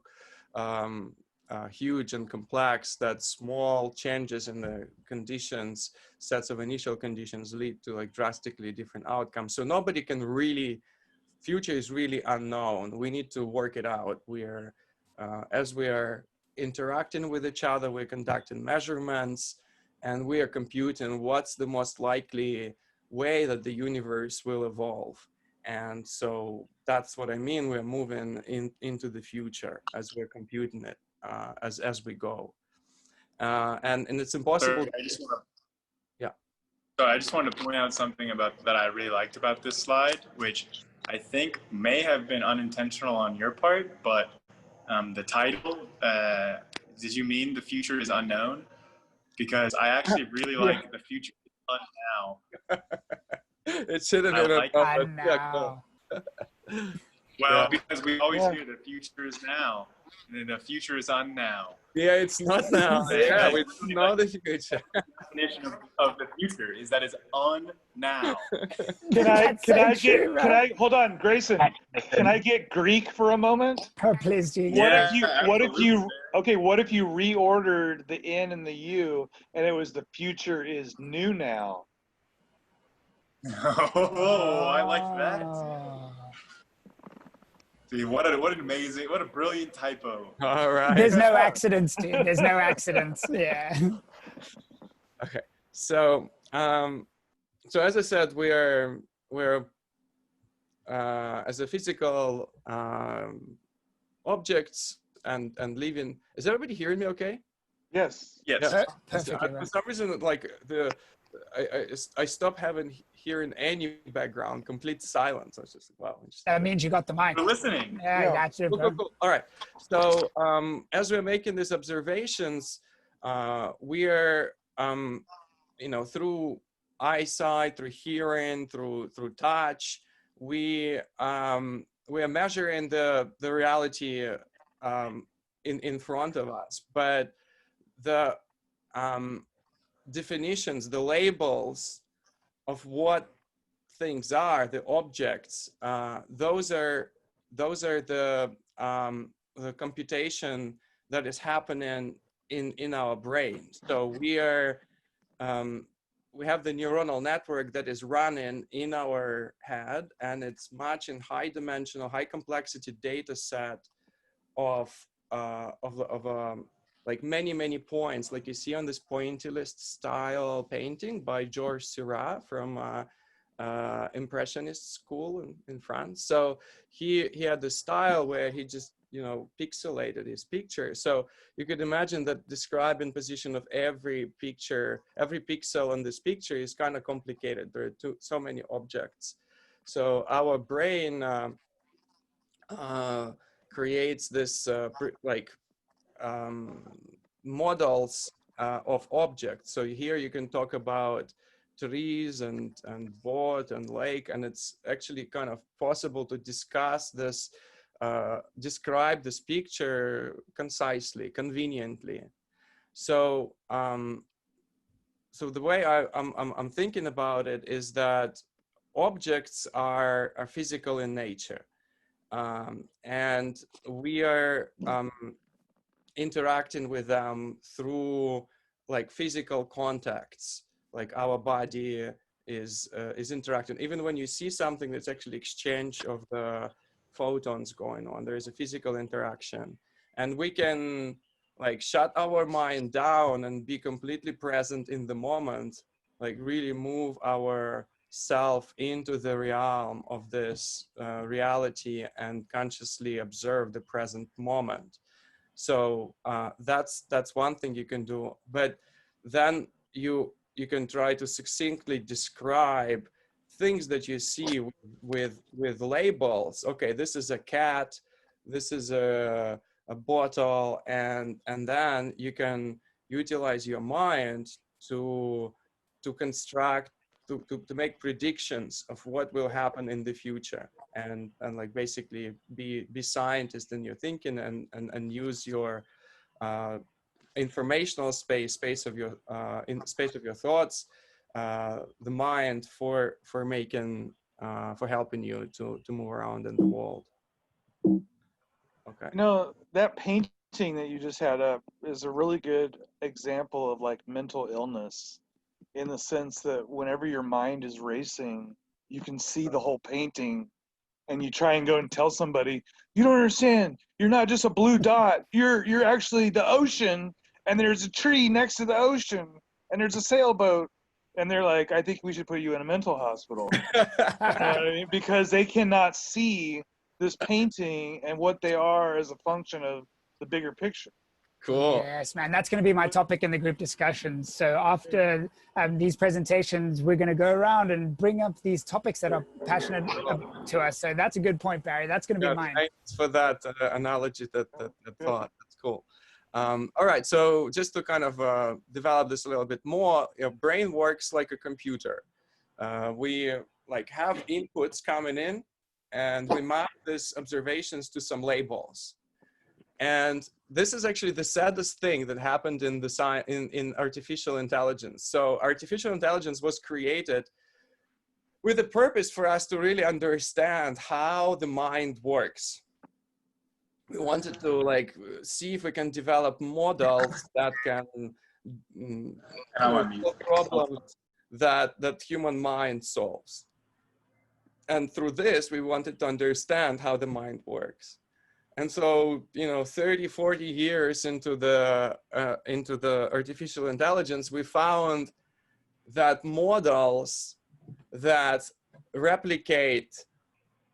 huge and complex that small changes in the conditions, sets of initial conditions, lead to like drastically different outcomes. So nobody can really, future is really unknown. We need to work it out. We're, as we are interacting with each other, we're conducting measurements and we are computing what's the most likely way that the universe will evolve. And so that's what I mean. We're moving into the future as we're computing it. As we go, and it's impossible. So I just wanted to point out something that I really liked about this slide, which I think may have been unintentional on your part, but the title, did you mean the future is unknown? Because I actually really like the future is unknown. It should have been unknown. Well, because we always hear the future is now. And the future is on now. Yeah, it's not now. Yeah, we don't know the future. The definition of the future is that it's on now. Can I hold on, Grayson? Can I get Greek for a moment? Oh, please do. What if you reordered the N and the U and it was the future is new now? Oh, I like that. See, what a brilliant typo. All right. There's no accidents, dude. There's no accidents. Yeah. Okay. So, so as I said, we're as a physical objects and living. Is everybody hearing me okay? Yes. Yes. Yeah. Perfectly. For Right. some reason, like I stopped hearing any background, complete silence. I was just wow. That means you got the mic. We're listening. Yeah, I Yeah. got you, Cool, bro. cool, cool. All right. So as we're making these observations, we are through eyesight, through hearing, through touch, we are measuring the reality in front of us. But the definitions, the labels of what things are, the objects, those are the computation that is happening in our brain. So we are we have the neuronal network that is running in our head, and it's much in high dimensional, high complexity data set of like many points, like you see on this pointillist style painting by Georges Seurat from Impressionist school in France. So he had the style where he just pixelated his picture. So you could imagine that describing position of every picture, every pixel in this picture is kind of complicated. There are so many objects. So our brain creates this models of objects. So here you can talk about trees and boat and lake, and it's actually kind of possible to discuss this, describe this picture concisely, conveniently. So so the way I'm thinking about it is that objects are physical in nature, and we are interacting with them through like physical contacts, like our body is interacting. Even when you see something, that's actually exchange of the photons going on. There is a physical interaction, and we can like shut our mind down and be completely present in the moment, like really move our self into the realm of this reality and consciously observe the present moment. So that's one thing you can do. But then you can try to succinctly describe things that you see with labels. Okay, this is a cat, this is a bottle, and then you can utilize your mind to construct, to make predictions of what will happen in the future, and like basically be scientist in your thinking, and use your informational space of your space of your thoughts, the mind for making for helping you to move around in the world. Okay. That painting that you just had up is a really good example of like mental illness, in the sense that whenever your mind is racing, you can see the whole painting, and you try and go and tell somebody, you don't understand, you're not just a blue dot, you're actually the ocean, and there's a tree next to the ocean, and there's a sailboat, and they're like, I think we should put you in a mental hospital. Because they cannot see this painting and what they are as a function of the bigger picture. Cool. Yes, man, that's going to be my topic in the group discussions. So after these presentations, we're going to go around and bring up these topics that are passionate to us. So that's a good point, Barry. That's going to be mine. Thanks for that analogy, that thought. That's cool. All right, so just to kind of develop this a little bit more, your brain works like a computer. We like have inputs coming in, and we map these observations to some labels. And this is actually the saddest thing that happened in the in artificial intelligence. So artificial intelligence was created with a purpose for us to really understand how the mind works. We wanted to like see if we can develop models that can solve problems that human mind solves. And through this, we wanted to understand how the mind works. And so, 30, 40 years into the artificial intelligence, we found that models that replicate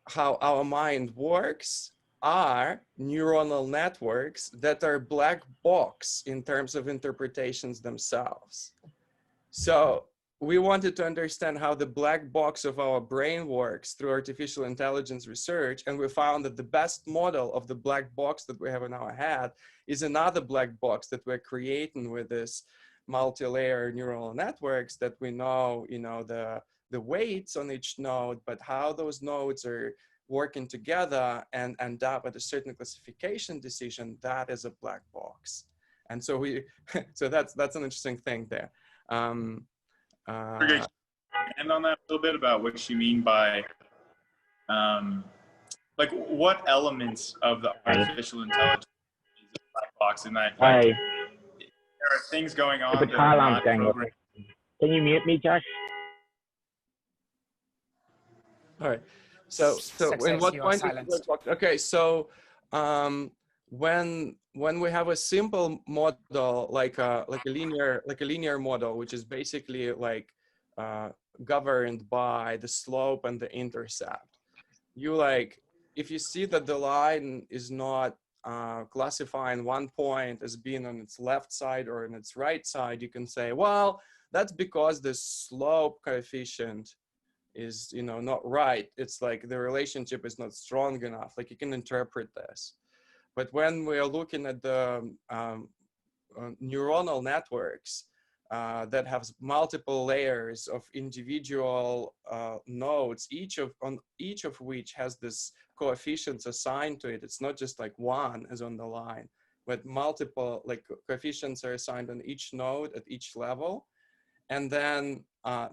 how our mind works are neuronal networks that are black box in terms of interpretations themselves. So we wanted to understand how the black box of our brain works through artificial intelligence research, and we found that the best model of the black box that we have in our head is another black box that we're creating with this multi-layer neural networks that we know, the weights on each node, but how those nodes are working together and end up at a certain classification decision, that is a black box. And so so that's an interesting thing there. And on that a little bit about what you mean by, like, what elements of the artificial intelligence is a black box, and that, like, there are things going on that are not programmed. Can you mute me, Josh? All right. So in what point? Okay. So when we have a simple model like a linear model, which is basically like governed by the slope and the intercept, if you see that the line is not classifying one point as being on its left side or on its right side, you can say, well, that's because the slope coefficient is not right. It's like the relationship is not strong enough. Like, you can interpret this. But when we are looking at the neuronal networks that have multiple layers of individual nodes, each of which has this coefficients assigned to it. It's not just like one as on the line, but multiple coefficients are assigned on each node at each level. And then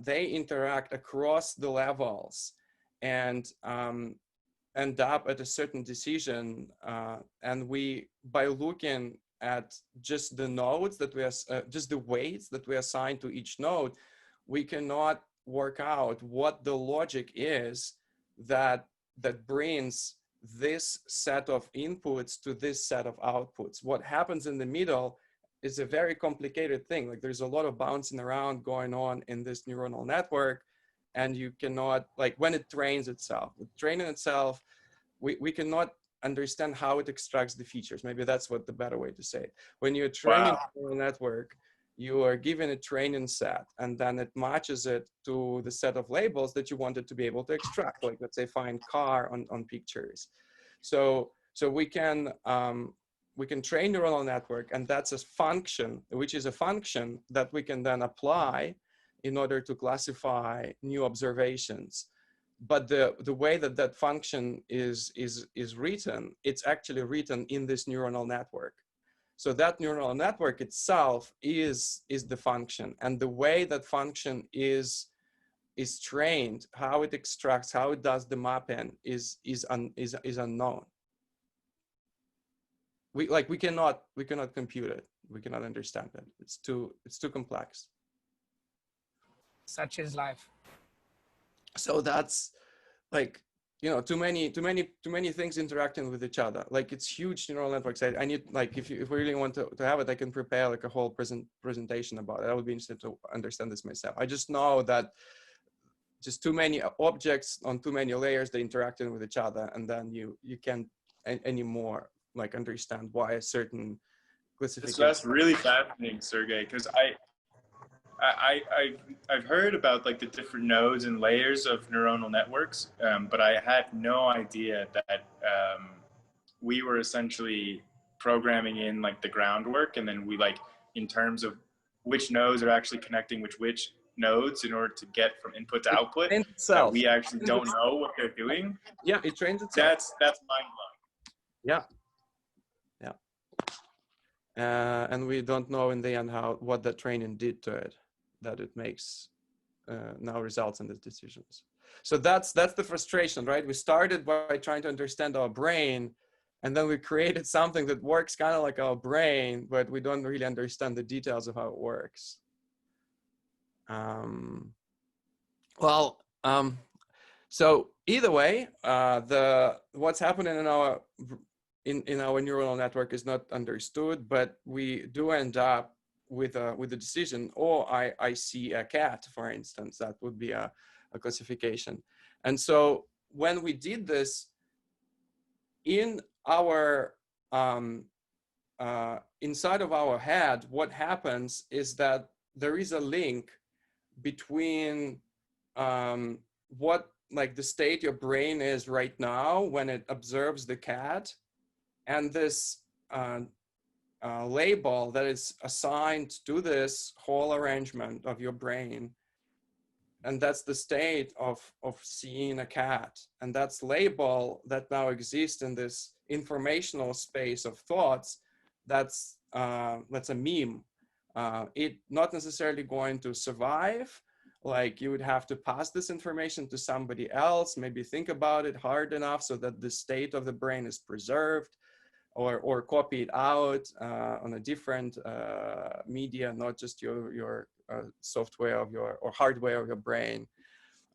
they interact across the levels and end up at a certain decision. And by looking at just the nodes that just the weights that we assign to each node, we cannot work out what the logic is that brings this set of inputs to this set of outputs. What happens in the middle is a very complicated thing. Like, there's a lot of bouncing around going on in this neuronal network, and you cannot, when it trains itself, training itself, we cannot understand how it extracts the features. Maybe that's what the better way to say it. When you're training a neural network, you are given a training set, and then it matches it to the set of labels that you wanted to be able to extract. Like, let's say, find car on pictures. So we can train neuronal network, and that's a function, which is a function that we can then apply in order to classify new observations. But the way that function is written, it's actually written in this neuronal network. So that neuronal network itself is the function, and the way that function is trained, how it extracts, how it does the mapping is unknown. We cannot compute it. We cannot understand it. It's too complex. Such is life. So that's too many things interacting with each other. Like, it's huge neural networks. I need, if we really want to have it, I can prepare a whole presentation about it. I would be interested to understand this myself. I just know that just too many objects on too many layers, they interacting with each other, and then you can't anymore understand why a certain classification. So that's really fascinating, Sergey, because I've heard about the different nodes and layers of neuronal networks, but I had no idea that we were essentially programming in the groundwork, and then we in terms of which nodes are actually connecting which nodes in order to get from input to output. That we actually don't know what they're doing. Yeah, it trains itself. That's mind blowing. Yeah. And we don't know in the end what that training did to it, that it makes now results in the decisions. So that's the frustration, right? We started by trying to understand our brain, and then we created something that works kind of like our brain, but we don't really understand the details of how it works. So either way, what's happening in our neuronal network is not understood, but we do end up with a decision. Or I see a cat, for instance. That would be a classification. And so when we did this in our inside of our head, what happens is that there is a link between what like the state your brain is right now when it observes the cat, and this label that is assigned to this whole arrangement of your brain. And that's the state of seeing a cat. And that's label that now exists in this informational space of thoughts. That's a meme. It not necessarily going to survive. Like you would have to pass this information to somebody else, maybe think about it hard enough so that the state of the brain is preserved, or copy it out on a different media, not just your software of your or hardware of your brain.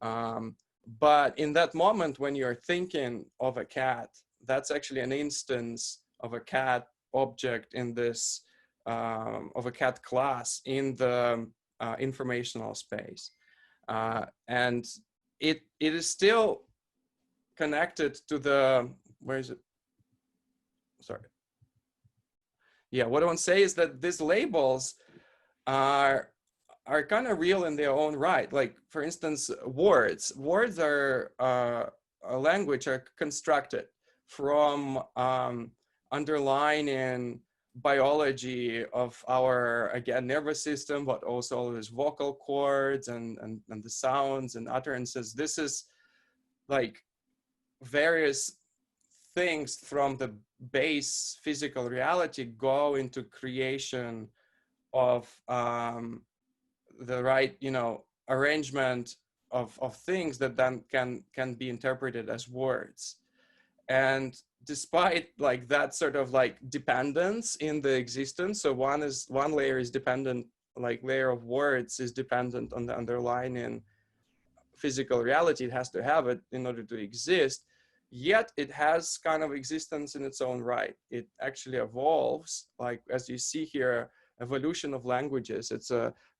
But in that moment when you're thinking of a cat, that's actually an instance of a cat object in this, of a cat class in the informational space. And it is still connected to the, where is it? Sorry. Yeah, what I want to say is that these labels are kind of real in their own right. Like, for instance, words. Words are a language are constructed from underlying biology of our, again, nervous system, but also all these vocal cords and the sounds and utterances. This is like various things from the base physical reality go into creation of the right, arrangement of things that then can be interpreted as words. And despite like that sort of like dependence in the existence, so one layer is dependent, like layer of words is dependent on the underlying physical reality. It has to have it in order to exist. Yet it has kind of existence in its own right. It actually evolves, like as you see here, evolution of languages. It's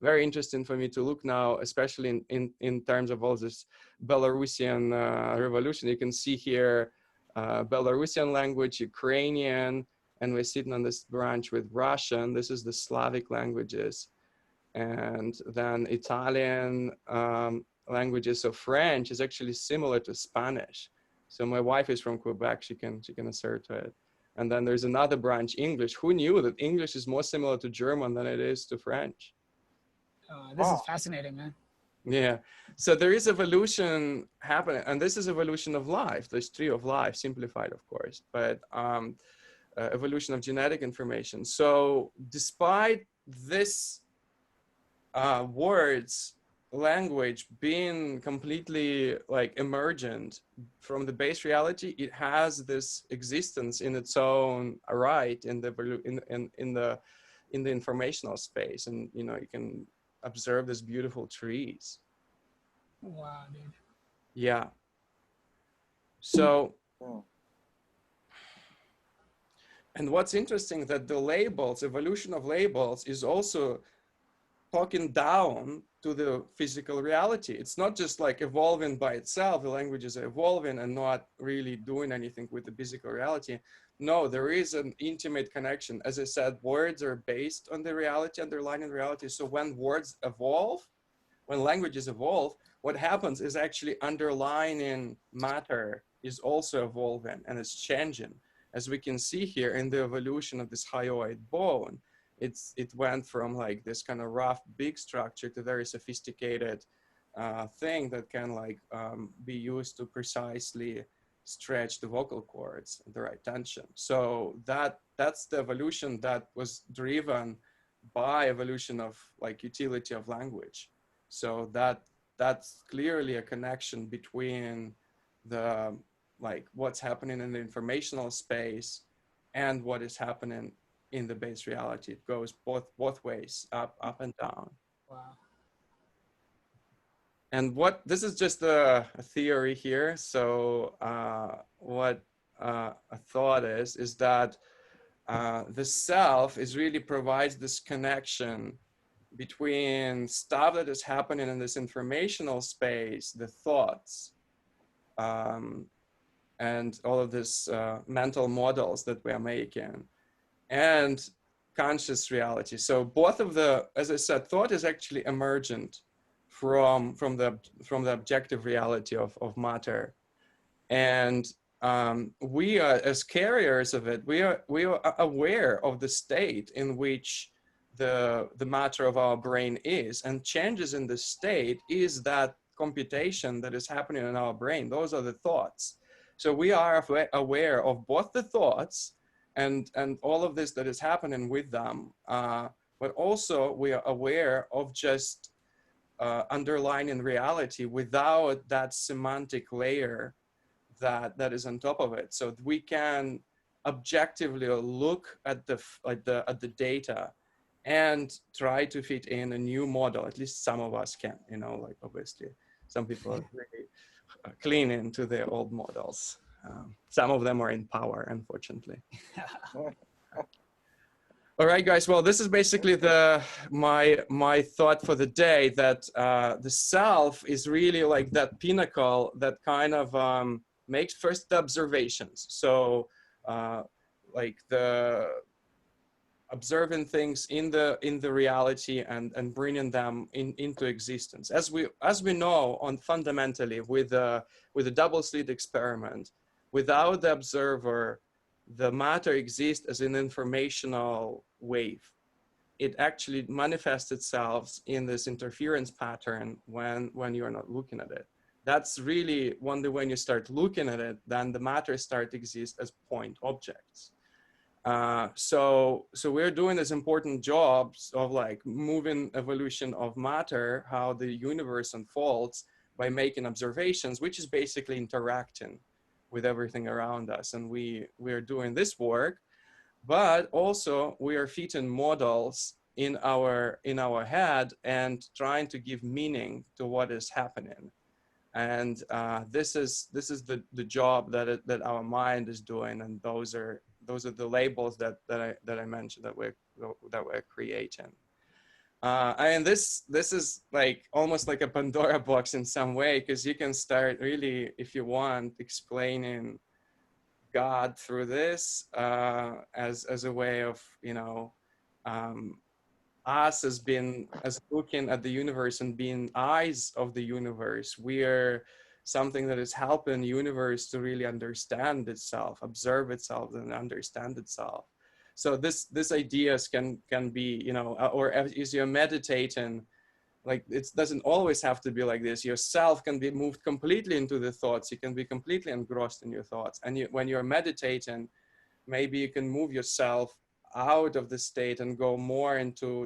very interesting for me to look now, especially in terms of all this Belarusian revolution. You can see here Belarusian language, Ukrainian, and we're sitting on this branch with Russian. This is the Slavic languages. And then Italian languages. So French is actually similar to Spanish. So my wife is from Quebec, she can assert to it. And then there's another branch, English. Who knew that English is more similar to German than it is to French? This is fascinating, man. Yeah, so there is evolution happening, and this is evolution of life. There's tree of life, simplified, of course, but evolution of genetic information. So despite this words, language being completely like emergent from the base reality, it has this existence in its own right in the informational space. And you can observe these beautiful trees. Wow, dude. Yeah. So, and what's interesting that the labels, evolution of labels, is also talking down to the physical reality. It's not just like evolving by itself. The languages are evolving and not really doing anything with the physical reality. No, there is an intimate connection. As I said, words are based on the reality, underlying reality. So when words evolve, when languages evolve, what happens is actually underlying matter is also evolving and it's changing. As we can see here in the evolution of this hyoid bone, it went from like this kind of rough, big structure to very sophisticated thing that can like be used to precisely stretch the vocal cords at the right tension. So that's the evolution that was driven by evolution of like utility of language. So that's clearly a connection between the like what's happening in the informational space and what is happening in the base reality. It goes both ways, up and down. Wow. And this is just a theory here. So what a thought is that the self really provides this connection between stuff that is happening in this informational space, the thoughts, and all of this mental models that we are making, and conscious reality. So both of the, as I said, thought is actually emergent from the objective reality of matter, and we are, as carriers of it, we are aware of the state in which the matter of our brain is, and changes in the state is that computation that is happening in our brain. Those are the thoughts. So we are aware of both the thoughts and all of this that is happening with them, but also we are aware of just underlying reality without that semantic layer that is on top of it. So we can objectively look at the data and try to fit in a new model. At least some of us can, you know, like obviously some people are really clinging to their old models. Some of them are in power, unfortunately. All right, guys. Well, this is basically my thought for the day, that the self is really like that pinnacle that kind of makes first the observations. So like the observing things in the reality and bringing them into existence. As we know, on fundamentally with a double slit experiment, without the observer, the matter exists as an informational wave. It actually manifests itself in this interference pattern when you're not looking at it. That's really only when you start looking at it, then the matter start to exist as point objects. So we're doing this important jobs of like moving evolution of matter, how the universe unfolds, by making observations, which is basically interacting with everything around us. And we're doing this work, but also we are fitting models in our head and trying to give meaning to what is happening. And this is the job that our mind is doing, and those are the labels that I mentioned that we're creating. And this is like almost like a Pandora box in some way, because you can start really, if you want, explaining God through this as a way of, you know, us as looking at the universe and being eyes of the universe. We are something that is helping the universe to really understand itself, observe itself, and understand itself. So this ideas can be, you know, or as you're meditating, like it doesn't always have to be like this. Yourself can be moved completely into the thoughts. You can be completely engrossed in your thoughts. And when you're meditating, maybe you can move yourself out of the state and go more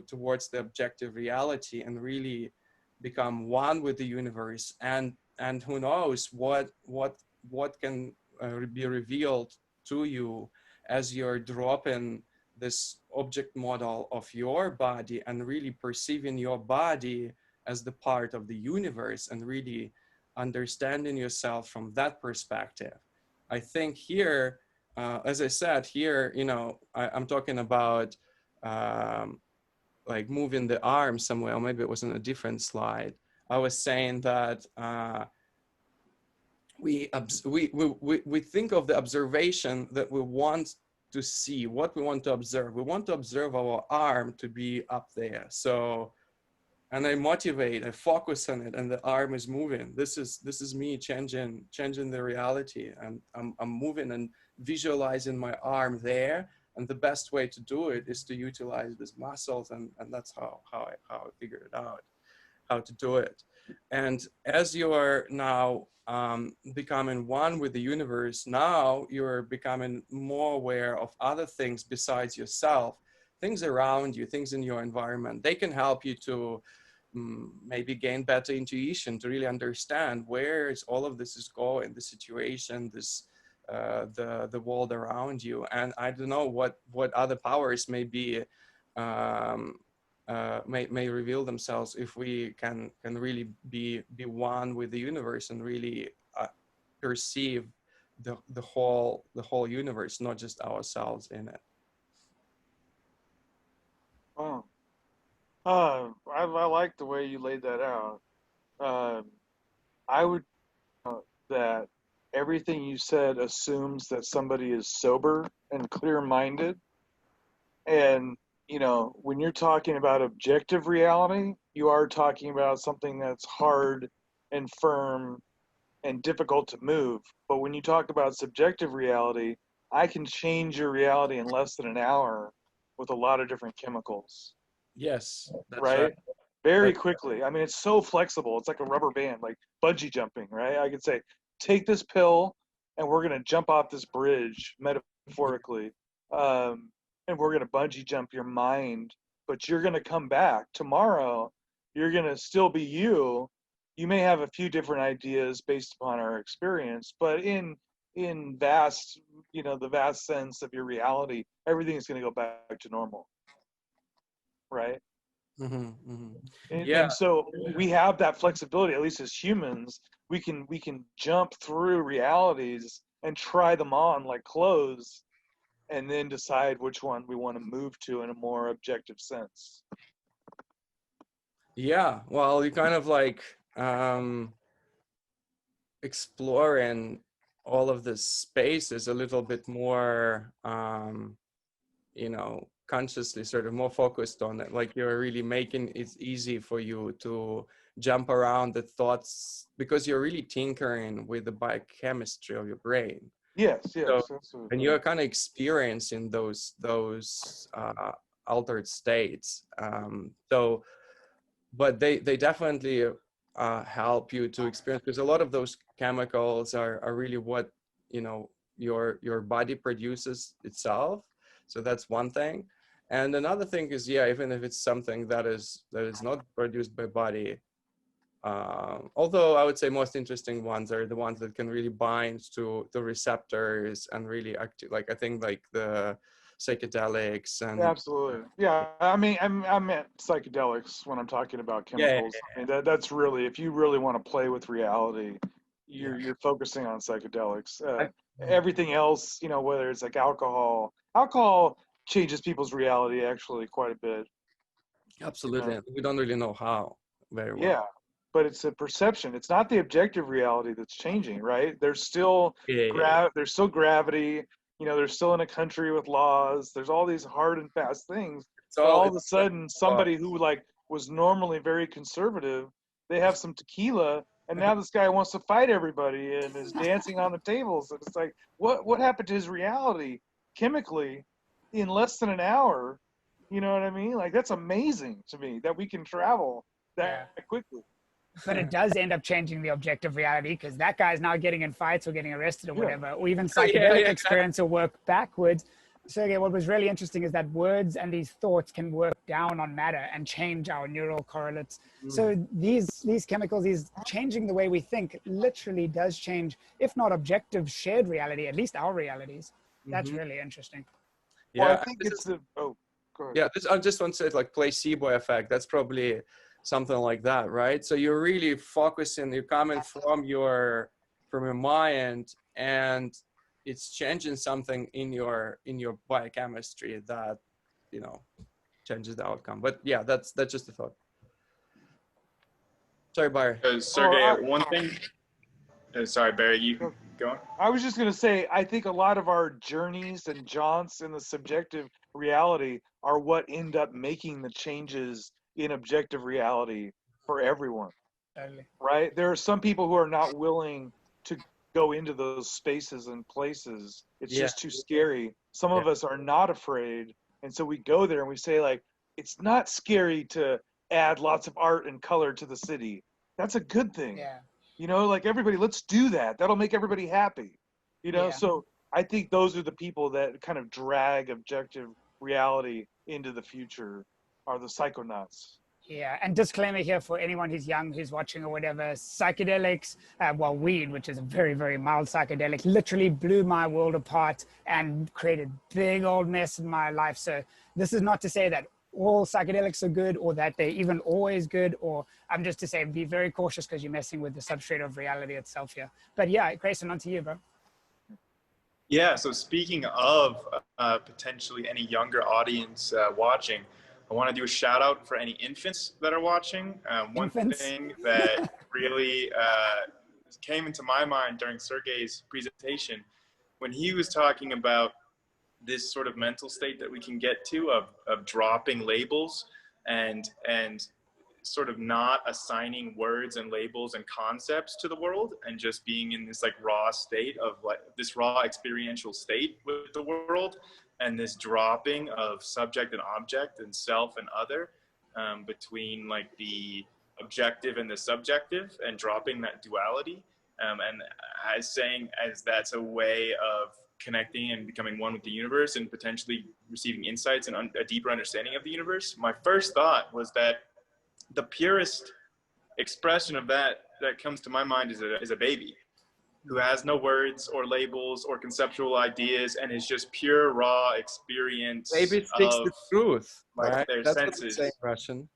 towards the objective reality and really become one with the universe. And who knows what can be revealed to you as you're dropping this object model of your body and really perceiving your body as the part of the universe and really understanding yourself from that perspective. I think here, as I said here, you know, I'm talking about like moving the arm somewhere, or maybe it was on a different slide. I was saying that we think of the observation that we want to see, what we want to observe. We want to observe our arm to be up there. So, and I motivate, I focus on it, and the arm is moving. This is me changing the reality, and I'm moving and visualizing my arm there. And the best way to do it is to utilize these muscles, and that's how I figured it out, how to do it. And as you are now becoming one with the universe, now you're becoming more aware of other things besides yourself, things around you, things in your environment. They can help you to maybe gain better intuition, to really understand where is all of this is going, the situation, this the world around you. And I don't know what other powers may be may reveal themselves if we can really be one with the universe and really perceive the whole universe, not just ourselves in it. Oh, I like the way you laid that out. I would that everything you said assumes that somebody is sober and clear-minded. And, you know, when you're talking about objective reality, you are talking about something that's hard and firm and difficult to move. But when you talk about subjective reality, I can change your reality in less than an hour with a lot of different chemicals, Yes, that's right. right? Very That- quickly. I mean, it's so flexible. It's like a rubber band, like bungee jumping, right? I could say, take this pill and we're going to jump off this bridge, metaphorically. And we're going to bungee jump your mind, but you're going to come back tomorrow. You're going to still be you. You may have a few different ideas based upon our experience, but in vast, you know, the vast sense of your reality, everything is going to go back to normal, right? Yeah. And so we have that flexibility, at least as humans. We can jump through realities and try them on like clothes, and then decide which one we want to move to in a more objective sense. Yeah, well, you kind of like exploring all of this space is a little bit more, you know, consciously sort of more focused on it. Like you're really making it easy for you to jump around the thoughts because you're really tinkering with the biochemistry of your brain. Yes, So, absolutely. and you're kind of experiencing those altered states. So, but they definitely help you to experience, because a lot of those chemicals are really what, you know, your body produces itself. So that's one thing. And another thing is, yeah, even if it's something that is not produced by body, although I would say most interesting ones are the ones that can really bind to the receptors and really active, like I think like the psychedelics and Absolutely. Yeah, I mean, I meant psychedelics when I'm talking about chemicals. I mean, that's really, if you really want to play with reality, you're focusing on psychedelics. Everything else, you know, whether it's like alcohol changes people's reality actually quite a bit. absolutely. You know? We don't really know how very well. Yeah, but it's a perception. It's not the objective reality that's changing, right? There's still there's still gravity. You know, they're still in a country with laws. There's all these hard and fast things. But all of a sudden, somebody who like was normally very conservative, they have some tequila, and now this guy wants to fight everybody and is dancing on the tables. And it's like, what happened to his reality chemically in less than an hour? You know what I mean? Like, that's amazing to me that we can travel that quickly. But it does end up changing the objective reality, because that guy's now getting in fights or getting arrested or whatever, or even psychedelic experience will work backwards. So again, what was really interesting is that words and these thoughts can work down on matter and change our neural correlates. So these chemicals, these changing the way we think, literally does change, if not objective shared reality, at least our realities. That's really interesting. Well, I think it's the go ahead. Yeah, I just want to say, like, placebo effect. That's probably something like that, right? So you're really focusing, you're coming from your mind, and it's changing something in your biochemistry that, you know, changes the outcome. But yeah, that's just a thought. Sorry, Barry. Sergey, one thing. Sorry, Barry, you can go on. I was just going to say, I think a lot of our journeys and jaunts in the subjective reality are what end up making the changes in objective reality for everyone. Totally. Right? There are some people who are not willing to go into those spaces and places. It's just too scary. Some of us are not afraid. And so we go there and we say, like, it's not scary to add lots of art and color to the city. That's a good thing. Yeah. You know, like, everybody, let's do that. That'll make everybody happy. You know, so I think those are the people that kind of drag objective reality into the future, are the psychonauts. Yeah, and disclaimer here for anyone who's young, who's watching or whatever, psychedelics, well, weed, which is a very, very mild psychedelic, literally blew my world apart and created big old mess in my life. So this is not to say that all psychedelics are good or that they're even always good, or I'm just to say be very cautious because you're messing with the substrate of reality itself here. But yeah, Grayson, on to you, bro. Yeah, so speaking of potentially any younger audience watching, I want to do a shout out for any infants that are watching. One thing that really came into my mind during Sergey's presentation when he was talking about this sort of mental state that we can get to of dropping labels and sort of not assigning words and labels and concepts to the world, and just being in this like raw state of like this raw experiential state with the world, and this dropping of subject and object and self and other, between like the objective and the subjective, and dropping that duality, and as that's a way of connecting and becoming one with the universe and potentially receiving insights and a deeper understanding of the universe. My first thought was that the purest expression of that comes to my mind is a baby who has no words or labels or conceptual ideas, and is just pure raw experience. Baby speaks the truth, like right? their That's senses. what they say in Russian.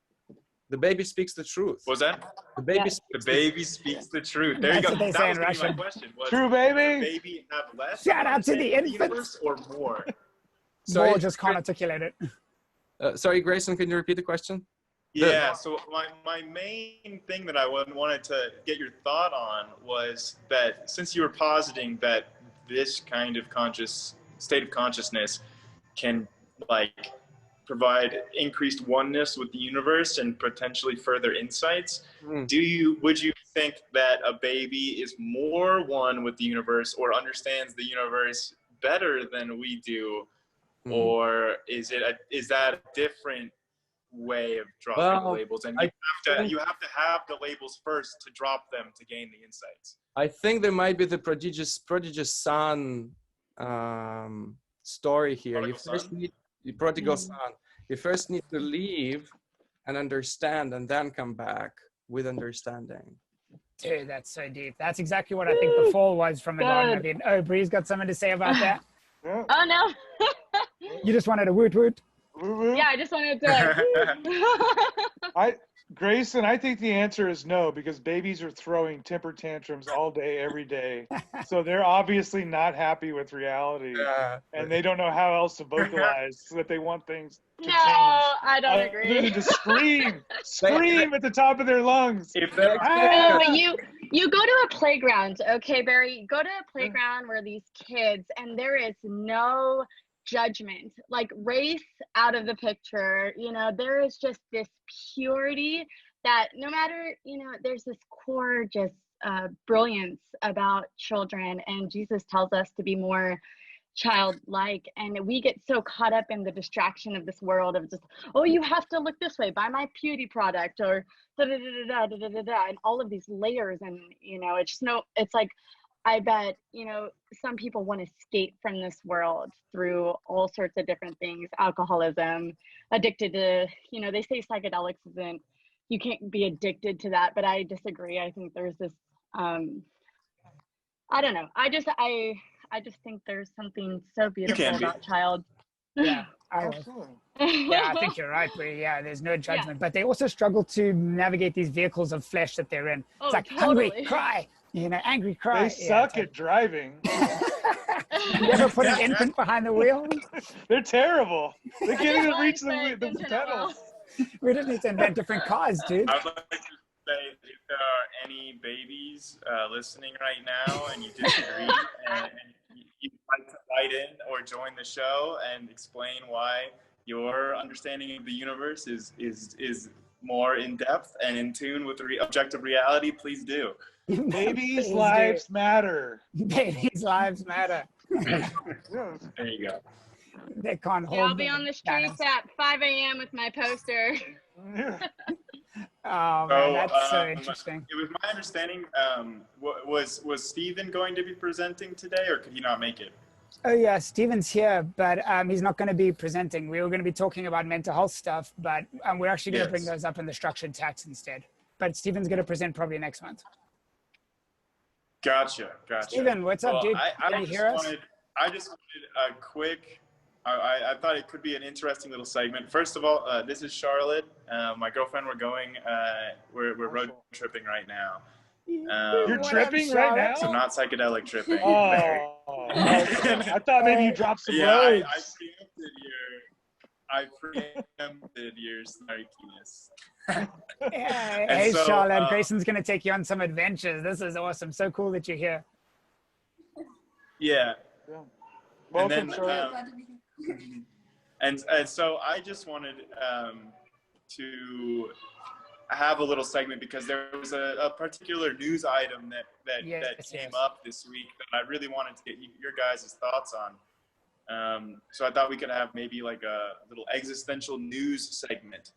The baby speaks the truth. What was that? The baby Yeah. speaks The baby speaks the truth. There you That's go. what they That say was in gonna be my Russian. question. Was, True, does the baby. baby have less Shout out to the understanding of infants. universe or more? Sorry, More just can't articulate it. sorry, Grayson, can you repeat the question? Yeah, so my main thing that I wanted to get your thought on was that since you were positing that this kind of state of consciousness can like provide increased oneness with the universe and potentially further insights, would you think that a baby is more one with the universe or understands the universe better than we do, or is that a different way of dropping the labels, and you have to have the labels first to drop them to gain the insights? I think there might be the prodigious son story here. The prodigal son. You first need to leave and understand, and then come back with understanding. Dude, that's so deep. That's exactly what I think the fall was from the garden. I mean, oh, Bree's got something to say about that. Yeah. Oh no. You just wanted a woot woot. Yeah, I just wanted to. Grayson, I think the answer is no, because babies are throwing temper tantrums all day, every day. So they're obviously not happy with reality, and they don't know how else to vocalize so that they want things to change. I don't Other agree. than to scream at the top of their lungs. No, but you go to a playground, okay, Barry? Go to a playground where these kids, and there is no judgment, like race out of the picture. You know, there is just this purity that no matter, you know, there's this core just brilliance about children, and Jesus tells us to be more childlike, and we get so caught up in the distraction of this world of just, oh, you have to look this way, buy my beauty product, or da da da da da da da da, and all of these layers, and you know, it's like, I bet, you know, some people want to escape from this world through all sorts of different things, alcoholism, addicted to, you know, they say psychedelics isn't, you can't be addicted to that, but I disagree. I think there's this, I don't know. I just think there's something so beautiful about child. Yeah, I think you're right, Bree. Yeah, there's no judgment, but they also struggle to navigate these vehicles of flesh that they're in. It's like hungry, cry, you know, angry, cry. They suck at driving. You ever put an infant behind the wheel? They're terrible. They can't even reach the pedals. We just need to invent different cars, dude. I'd like to say, if there are any babies listening right now and you disagree and you'd like to write in or join the show and explain why your understanding of the universe is more in depth and in tune with objective reality, please do. Babies' lives matter. Babies' lives matter. There you go. They can't hold. I'll be on the streets at 5 a.m. with my poster. Oh man, that's so interesting. It was my understanding. Was Stephen going to be presenting today, or could he not make it? Oh yeah, Stephen's here, but he's not going to be presenting. We were going to be talking about mental health stuff, but we're actually going to bring those up in the structured text instead. But Stephen's going to present probably next month. Gotcha. Stephen, what's up, dude? Can you hear us? I just wanted a quick. I thought it could be an interesting little segment. First of all, this is Charlotte. My girlfriend. We're road tripping right now. You're tripping right now? So not psychedelic tripping. Oh, I thought maybe you dropped some roads. I preempted I preempted your snarkiness. Yeah. And Hey, so, Charlotte, Grayson's going to take you on some adventures. This is awesome. So cool that you're here. Yeah. Yeah. And Welcome, then, Charlotte. and so I just wanted to have a little segment because there was a particular news item that came up this week that I really wanted to get your guys' thoughts on. So I thought we could have maybe like a little existential news segment.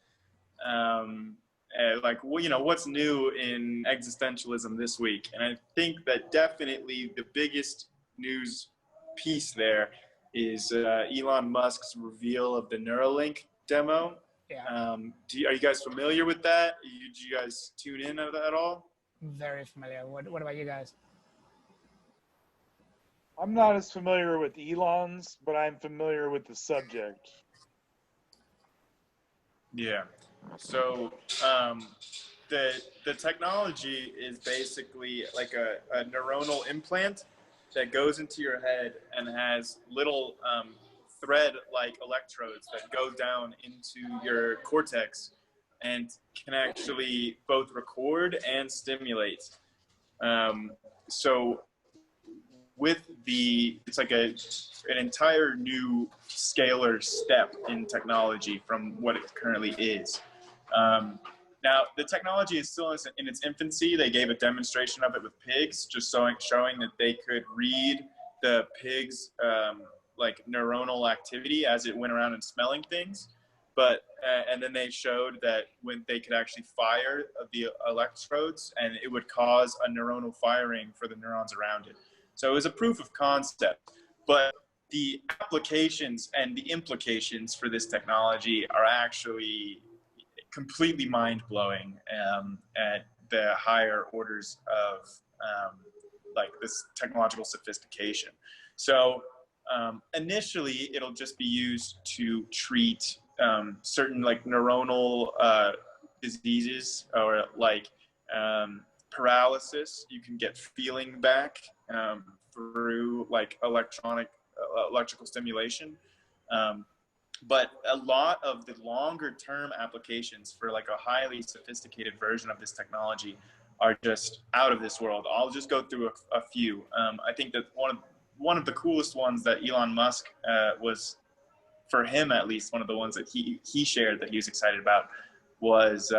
Like, well, you know, what's new in existentialism this week? And I think that definitely the biggest news piece there is Elon Musk's reveal of the Neuralink demo. Yeah. Are you guys familiar with that? Did you guys tune in at all? Very familiar. What about you guys? I'm not as familiar with Elon's, but I'm familiar with the subject. Yeah. So the technology is basically like a neuronal implant that goes into your head and has little thread-like electrodes that go down into your cortex and can actually both record and stimulate. So with it's like an entire new scalar step in technology from what it currently is. Now, the technology is still in its infancy. They gave a demonstration of it with pigs, just showing that they could read the pigs' like neuronal activity as it went around and smelling things. But and then they showed that when they could actually fire the electrodes, and it would cause a neuronal firing for the neurons around it. So it was a proof of concept. But the applications and the implications for this technology are actually completely mind-blowing at the higher orders of like this technological sophistication. So initially, it'll just be used to treat certain like neuronal diseases or like paralysis. You can get feeling back through like electrical stimulation. But a lot of the longer term applications for like a highly sophisticated version of this technology are just out of this world. I'll just go through a few. I think that one of the coolest ones that Elon Musk was, for him at least, one of the ones that he shared that he was excited about was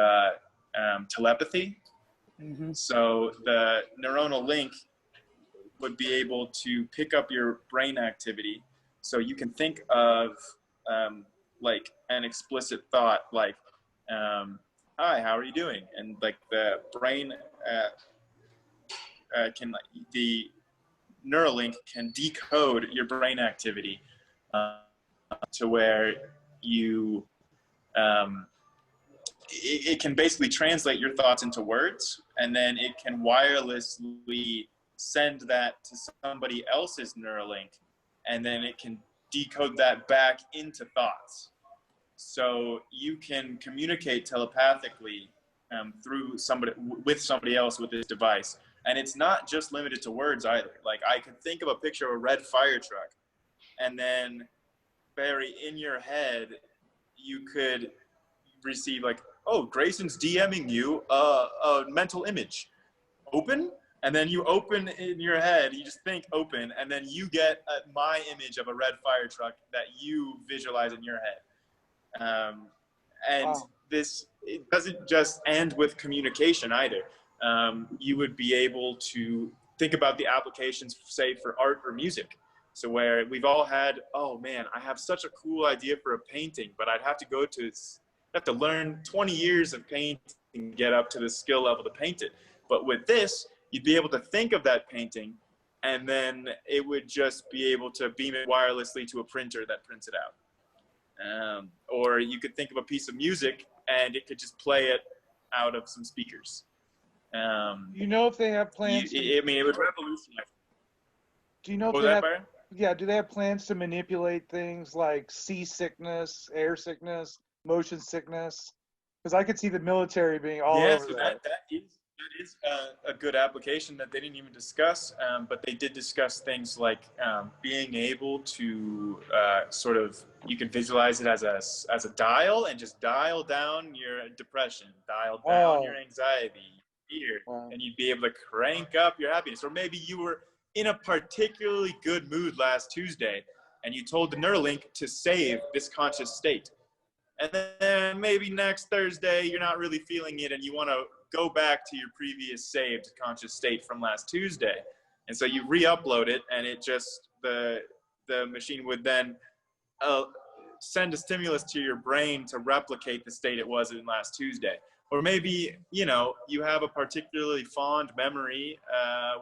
telepathy. Mm-hmm. So the neuronal link would be able to pick up your brain activity. So you can think of like an explicit thought like, hi, how are you doing? And like the brain the Neuralink can decode your brain activity to where you, it can basically translate your thoughts into words, and then it can wirelessly send that to somebody else's Neuralink, and then it can decode that back into thoughts. So you can communicate telepathically with somebody else with this device. And it's not just limited to words either. Like I could think of a picture of a red fire truck, and then Barry, in your head, you could receive like, oh, Grayson's DMing you a mental image. Open? And then you open in your head, you just think open, and then you get my image of a red fire truck that you visualize in your head. And this, it doesn't just end with communication either. You would be able to think about the applications, say, for art or music. So where we've all had, oh man, I have such a cool idea for a painting, but I'd have to learn 20 years of painting and get up to the skill level to paint it. But with this, you'd be able to think of that painting, and then it would just be able to beam it wirelessly to a printer that prints it out. Or you could think of a piece of music, and it could just play it out of some speakers. You know if they have plans? I mean, it would revolutionize. Do you know if they have? Yeah, do they have plans to manipulate things like seasickness, air sickness, motion sickness? Because I could see the military being all over that. That is a good application that they didn't even discuss, but they did discuss things like being able to sort of, you can visualize it as a dial and just dial down your depression, dial down your anxiety, fear, and you'd be able to crank up your happiness. Or maybe you were in a particularly good mood last Tuesday and you told the Neuralink to save this conscious state. And then maybe next Thursday, you're not really feeling it and you want to go back to your previous saved conscious state from last Tuesday. And so you re-upload it and it just, the machine would then send a stimulus to your brain to replicate the state it was in last Tuesday. Or maybe, you know, you have a particularly fond memory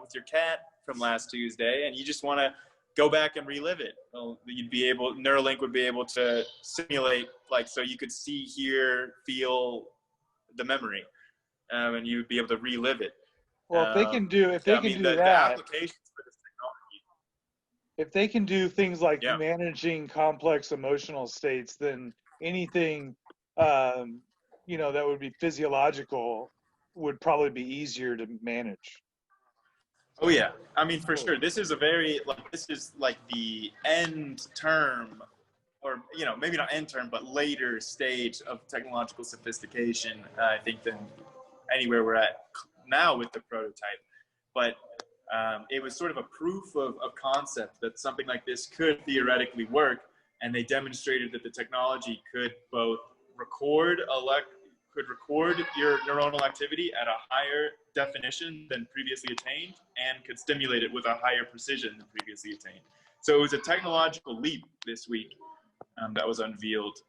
with your cat from last Tuesday and you just want to go back and relive it. Well, Neuralink would be able to simulate, like, so you could see, hear, feel the memory, and you'd be able to relive it. Well, if they can do that, the applications for this technology. If they can do things like managing complex emotional states, then anything, you know, that would be physiological would probably be easier to manage. Oh yeah, I mean, for sure. This is this is like the end term, or, you know, maybe not end term, but later stage of technological sophistication, I think, than anywhere we're at now with the prototype. But it was sort of a proof of concept that something like this could theoretically work, and they demonstrated that the technology could both record your neuronal activity at a higher definition than previously attained, and could stimulate it with a higher precision than previously attained. So it was a technological leap this week that was unveiled.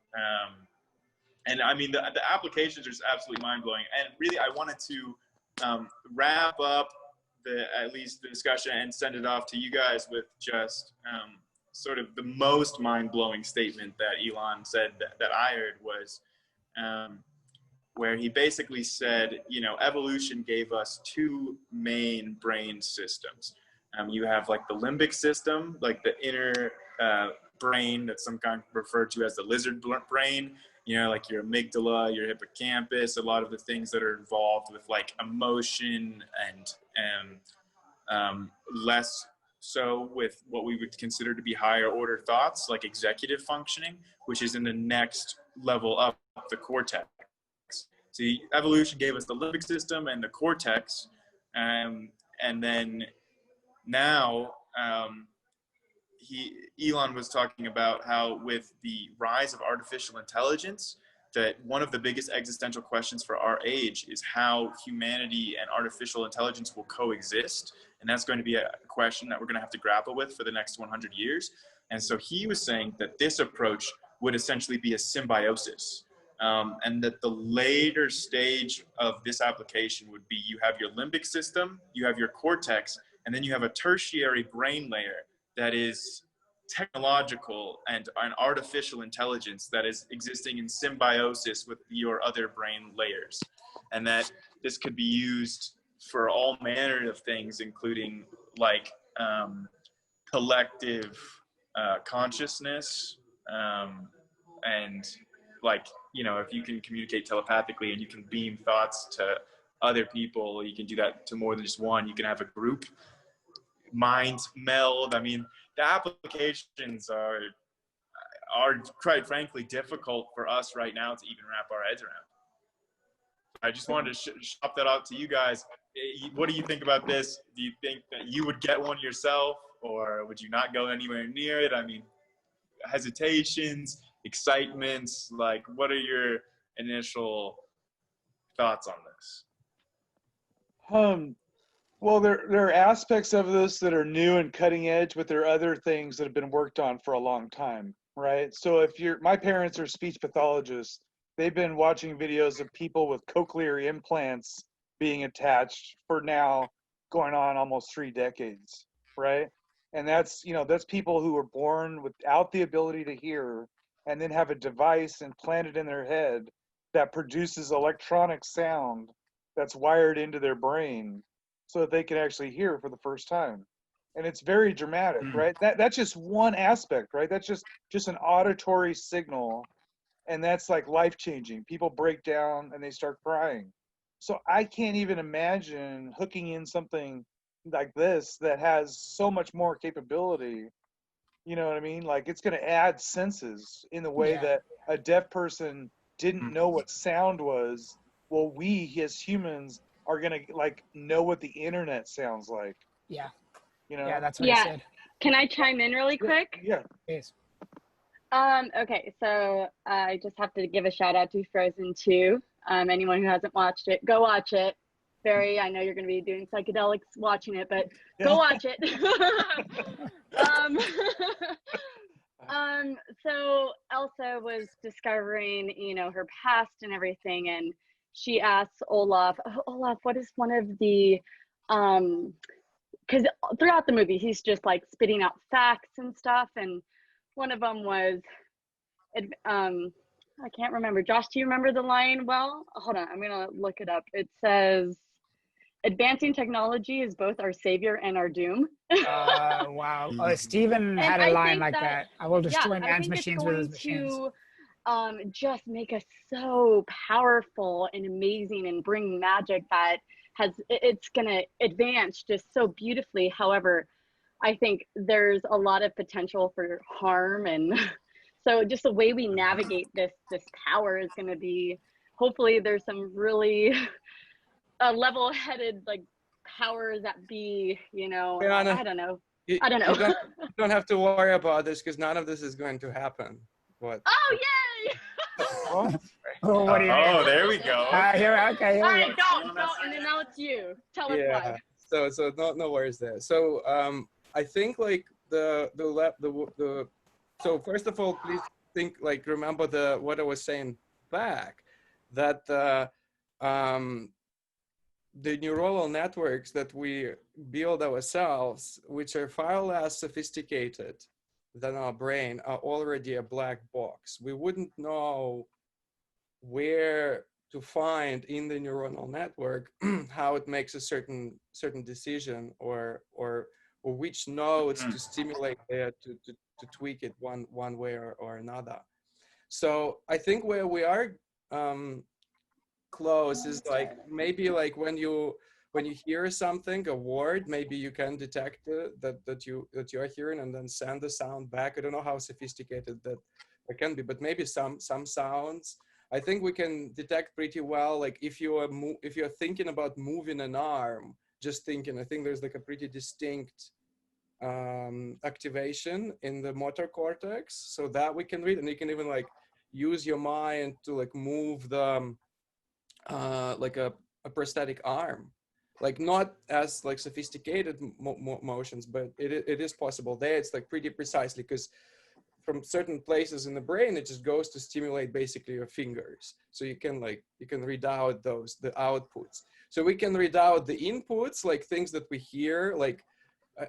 And I mean, the applications are just absolutely mind-blowing. And really, I wanted to wrap up at least the discussion and send it off to you guys with just sort of the most mind-blowing statement that Elon said that I heard was, where he basically said, you know, evolution gave us two main brain systems. You have like the limbic system, like the inner brain that's sometimes referred to as the lizard brain, you know, like your amygdala, your hippocampus, a lot of the things that are involved with like emotion and less so with what we would consider to be higher order thoughts, like executive functioning, which is in the next level up, the cortex. See, evolution gave us the limbic system and the cortex, and then now Elon was talking about how with the rise of artificial intelligence, that one of the biggest existential questions for our age is how humanity and artificial intelligence will coexist. And that's going to be a question that we're going to have to grapple with for the next 100 years. And so he was saying that this approach would essentially be a symbiosis. And that the later stage of this application would be, you have your limbic system, you have your cortex, and then you have a tertiary brain layer that is technological and an artificial intelligence that is existing in symbiosis with your other brain layers. And that this could be used for all manner of things, including like collective consciousness, and like, you know, if you can communicate telepathically and you can beam thoughts to other people, you can do that to more than just one. You can have a group minds meld. I mean, the applications are quite frankly difficult for us right now to even wrap our heads around. I just wanted to shop that out to you guys. What do you think about this? Do you think that you would get one yourself, or would you not go anywhere near it? I mean, hesitations, excitements, like, what are your initial thoughts on this? Well, there are aspects of this that are new and cutting edge, but there are other things that have been worked on for a long time, right? So my parents are speech pathologists. They've been watching videos of people with cochlear implants being attached for now going on almost 3 decades, right? And that's people who were born without the ability to hear, and then have a device implanted in their head that produces electronic sound that's wired into their brain so that they can actually hear for the first time. And it's very dramatic, right? That's just one aspect, right? That's just an auditory signal, and that's like life-changing. People break down and they start crying. So I can't even imagine hooking in something like this that has so much more capability. You know what I mean? Like it's going to add senses in the way Yeah. that a deaf person didn't know what sound was. Well, we as humans are going to like know what the internet sounds like. Yeah. You know? Yeah, that's what I Yeah. said. Can I chime in really quick? Yeah. Yes. Okay, so I just have to give a shout out to Frozen 2. Anyone who hasn't watched it, go watch it. Barry, I know you're going to be doing psychedelics watching it, but go watch it. So Elsa was discovering, you know, her past and everything, and she asks Olaf, oh, Olaf, what is one of the, because throughout the movie, he's just like spitting out facts and stuff, and one of them was, I can't remember. Josh, do you remember the line well? Hold on, I'm gonna look it up. It says, advancing technology is both our savior and our doom. Wow. Stephen had And a I line think like that. I will destroy I man's think it's machines with his going machines. to just make us so powerful and amazing and bring magic that it's gonna advance just so beautifully. However, I think there's a lot of potential for harm, and so just the way we navigate this power is going to be, hopefully there's some really level-headed like powers that be, you know. Brianna, I don't know. You don't have to worry about this because none of this is going to happen. What? Oh, yay! Oh, what do you mean? Oh, there we go. Here, okay, here All we right, go. go, and then now it's you. Tell us Yeah. why. So no worries there. So I think like so first of all, please think like remember what I was saying back, that the neuronal networks that we build ourselves, which are far less sophisticated than our brain, are already a black box. We wouldn't know where to find in the neuronal network how it makes a certain decision, or which nodes to stimulate there to tweak it one way or another. So I think where we are close is like maybe like when you hear something, a word, maybe you can detect that you are hearing and then send the sound back. I don't know how sophisticated that it can be, but maybe some sounds I think we can detect pretty well. Like if you're thinking about moving an arm, just thinking, I think there's like a pretty distinct activation in the motor cortex, so that we can read, and you can even like use your mind to like move the like a prosthetic arm, like not as like sophisticated motions, but it is possible there. It's like pretty precisely, because from certain places in the brain, it just goes to stimulate basically your fingers. So you can read out the outputs. So we can read out the inputs, like things that we hear, like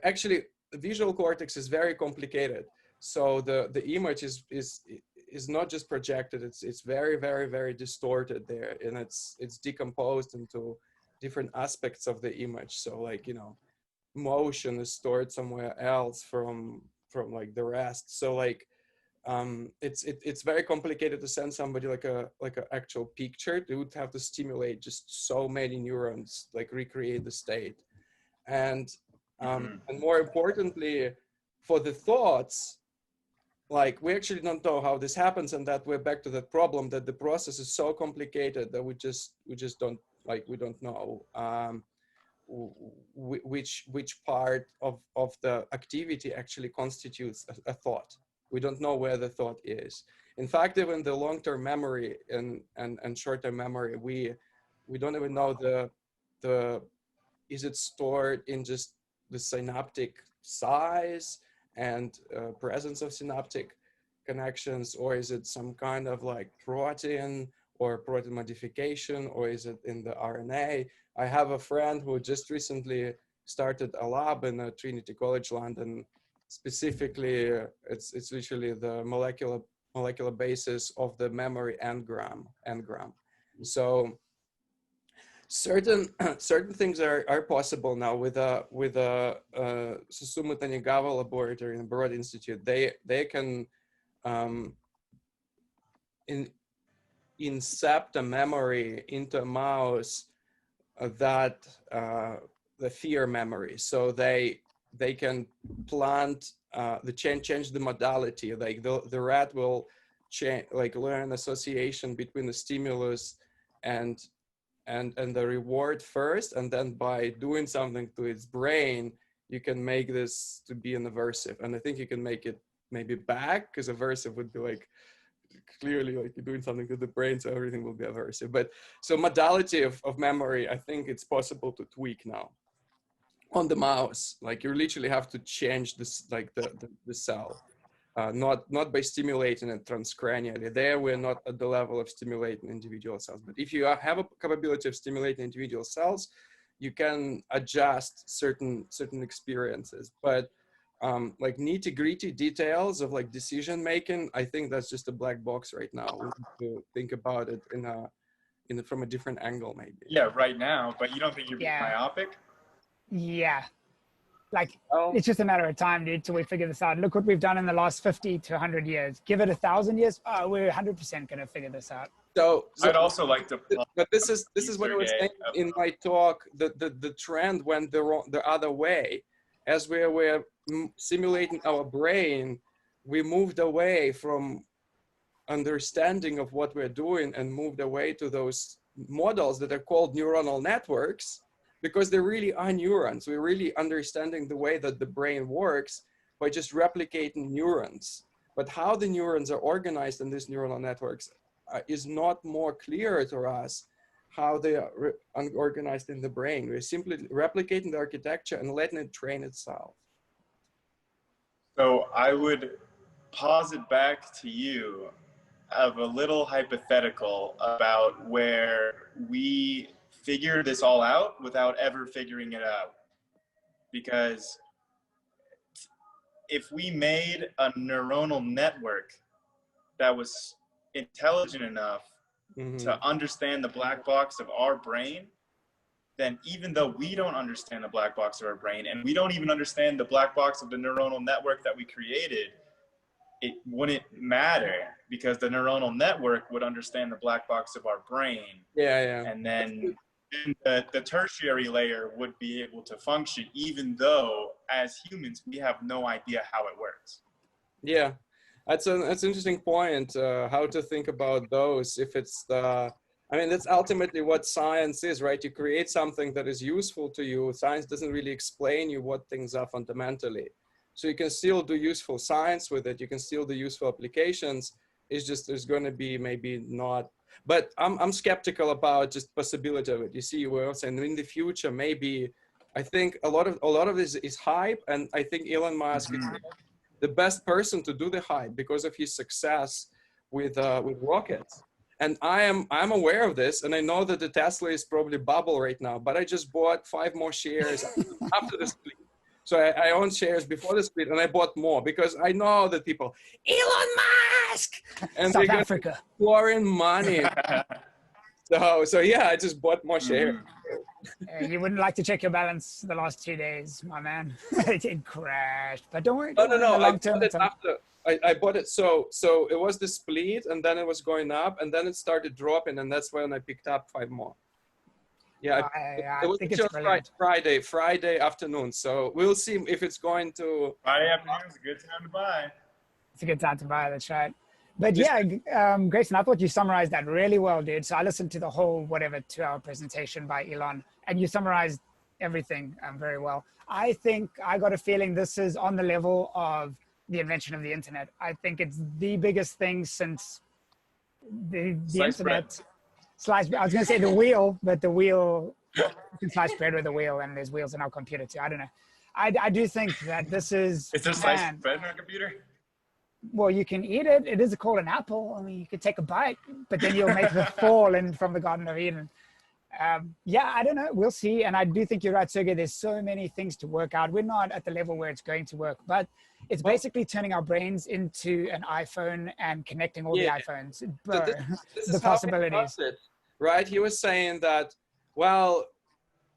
actually the visual cortex is very complicated. So the image is not just projected, it's very, very, very distorted there. And it's decomposed into different aspects of the image. So like, you know, motion is stored somewhere else from like the rest. So like it's very complicated to send somebody like a actual picture. They would have to stimulate just so many neurons, like recreate the state. And more importantly, for the thoughts, like we actually don't know how this happens, and that we're back to that problem that the process is so complicated that we just don't, like, we don't know which part of the activity actually constitutes a thought. We don't know where the thought is. In fact, even the long-term memory and short-term memory, we don't even know is it stored in just the synaptic size and presence of synaptic connections, or is it some kind of like protein or protein modification, or is it in the RNA? I have a friend who just recently started a lab in Trinity College London. Specifically, it's literally the molecular basis of the memory engram. So certain things are possible now with a Susumu Tanigawa laboratory in Broad Institute. They can incept a memory into a mouse the fear memory. So they can plant change the modality. Like the rat will learn association between the stimulus and the reward first, and then by doing something to its brain, you can make this to be an aversive. And I think you can make it maybe back, because aversive would be like clearly like you're doing something to the brain, so everything will be aversive. But so modality of memory, I think it's possible to tweak now on the mouse. Like you literally have to change this, like the cell, not by stimulating it transcranially. There we're not at the level of stimulating individual cells. But if you have a capability of stimulating individual cells, you can adjust certain experiences. But like nitty-gritty details of like decision making, I think that's just a black box right now. We need to think about it from a different angle, maybe. Yeah, right now. But you don't think you're being myopic? Yeah. Like, it's just a matter of time, dude, till we figure this out. Look what we've done in the last 50 to 100 years. Give it 1,000 years, we're 100% going to figure this out. So I'd also like to. But this is what I was saying in my talk. The trend went the other way. As we were simulating our brain, we moved away from understanding of what we're doing and moved away to those models that are called neuronal networks, because they really are neurons. We're really understanding the way that the brain works by just replicating neurons. But how the neurons are organized in these neuronal networks is not more clear to us how they are organized in the brain. We're simply replicating the architecture and letting it train itself. So I would posit back to you of a little hypothetical about where we figure this all out without ever figuring it out. Because if we made a neuronal network that was intelligent enough to understand the black box of our brain, then even though we don't understand the black box of our brain, and we don't even understand the black box of the neuronal network that we created, it wouldn't matter, because the neuronal network would understand the black box of our brain. Yeah. And then the tertiary layer would be able to function, even though as humans, we have no idea how it works. Yeah. That's an interesting point, how to think about those. If it's I mean, that's ultimately what science is, right? You create something that is useful to you. Science doesn't really explain you what things are fundamentally. So you can still do useful science with it. You can still do useful applications. It's just, there's going to be maybe not, but I'm skeptical about just possibility of it. You see, we're saying in the future, maybe, I think a lot of this is hype. And I think Elon Musk is the best person to do the hype because of his success with rockets. And I'm aware of this, and I know that the Tesla is probably bubble right now, but I just bought 5 more shares after the split. So I owned shares before the split, and I bought more because I know that people, Elon Musk, and South Africa, pouring money. So yeah, I just bought more shares. You wouldn't like to check your balance the last 2 days, my man. It crashed, but don't worry. No. I bought it. So it was the split, and then it was going up, and then it started dropping, and that's when I picked up 5 more. Yeah, I think it's brilliant. Friday afternoon. So we'll see if it's going to. Friday afternoon is a good time to buy. It's a good time to buy. That's right. But yeah, Grayson, I thought you summarized that really well, dude. So I listened to the whole 2-hour presentation by Elon, and you summarized everything very well. I think I got a feeling this is on the level of the invention of the internet. I think it's the biggest thing since the internet. I was going to say the wheel, but the wheel, you can slice bread with a wheel, and there's wheels in our computer too. I don't know. I do think that this is. Is there sliced bread in our computer? Well, you can eat it. It is called an apple. I mean, you could take a bite, but then you'll make the fall in from the Garden of Eden. Yeah, I don't know. We'll see. And I do think you're right, Sergey. There's so many things to work out. We're not at the level where it's going to work, but it's basically turning our brains into an iPhone and connecting all the iPhones. But this the is how possibilities. he does it, right? He was saying that, well,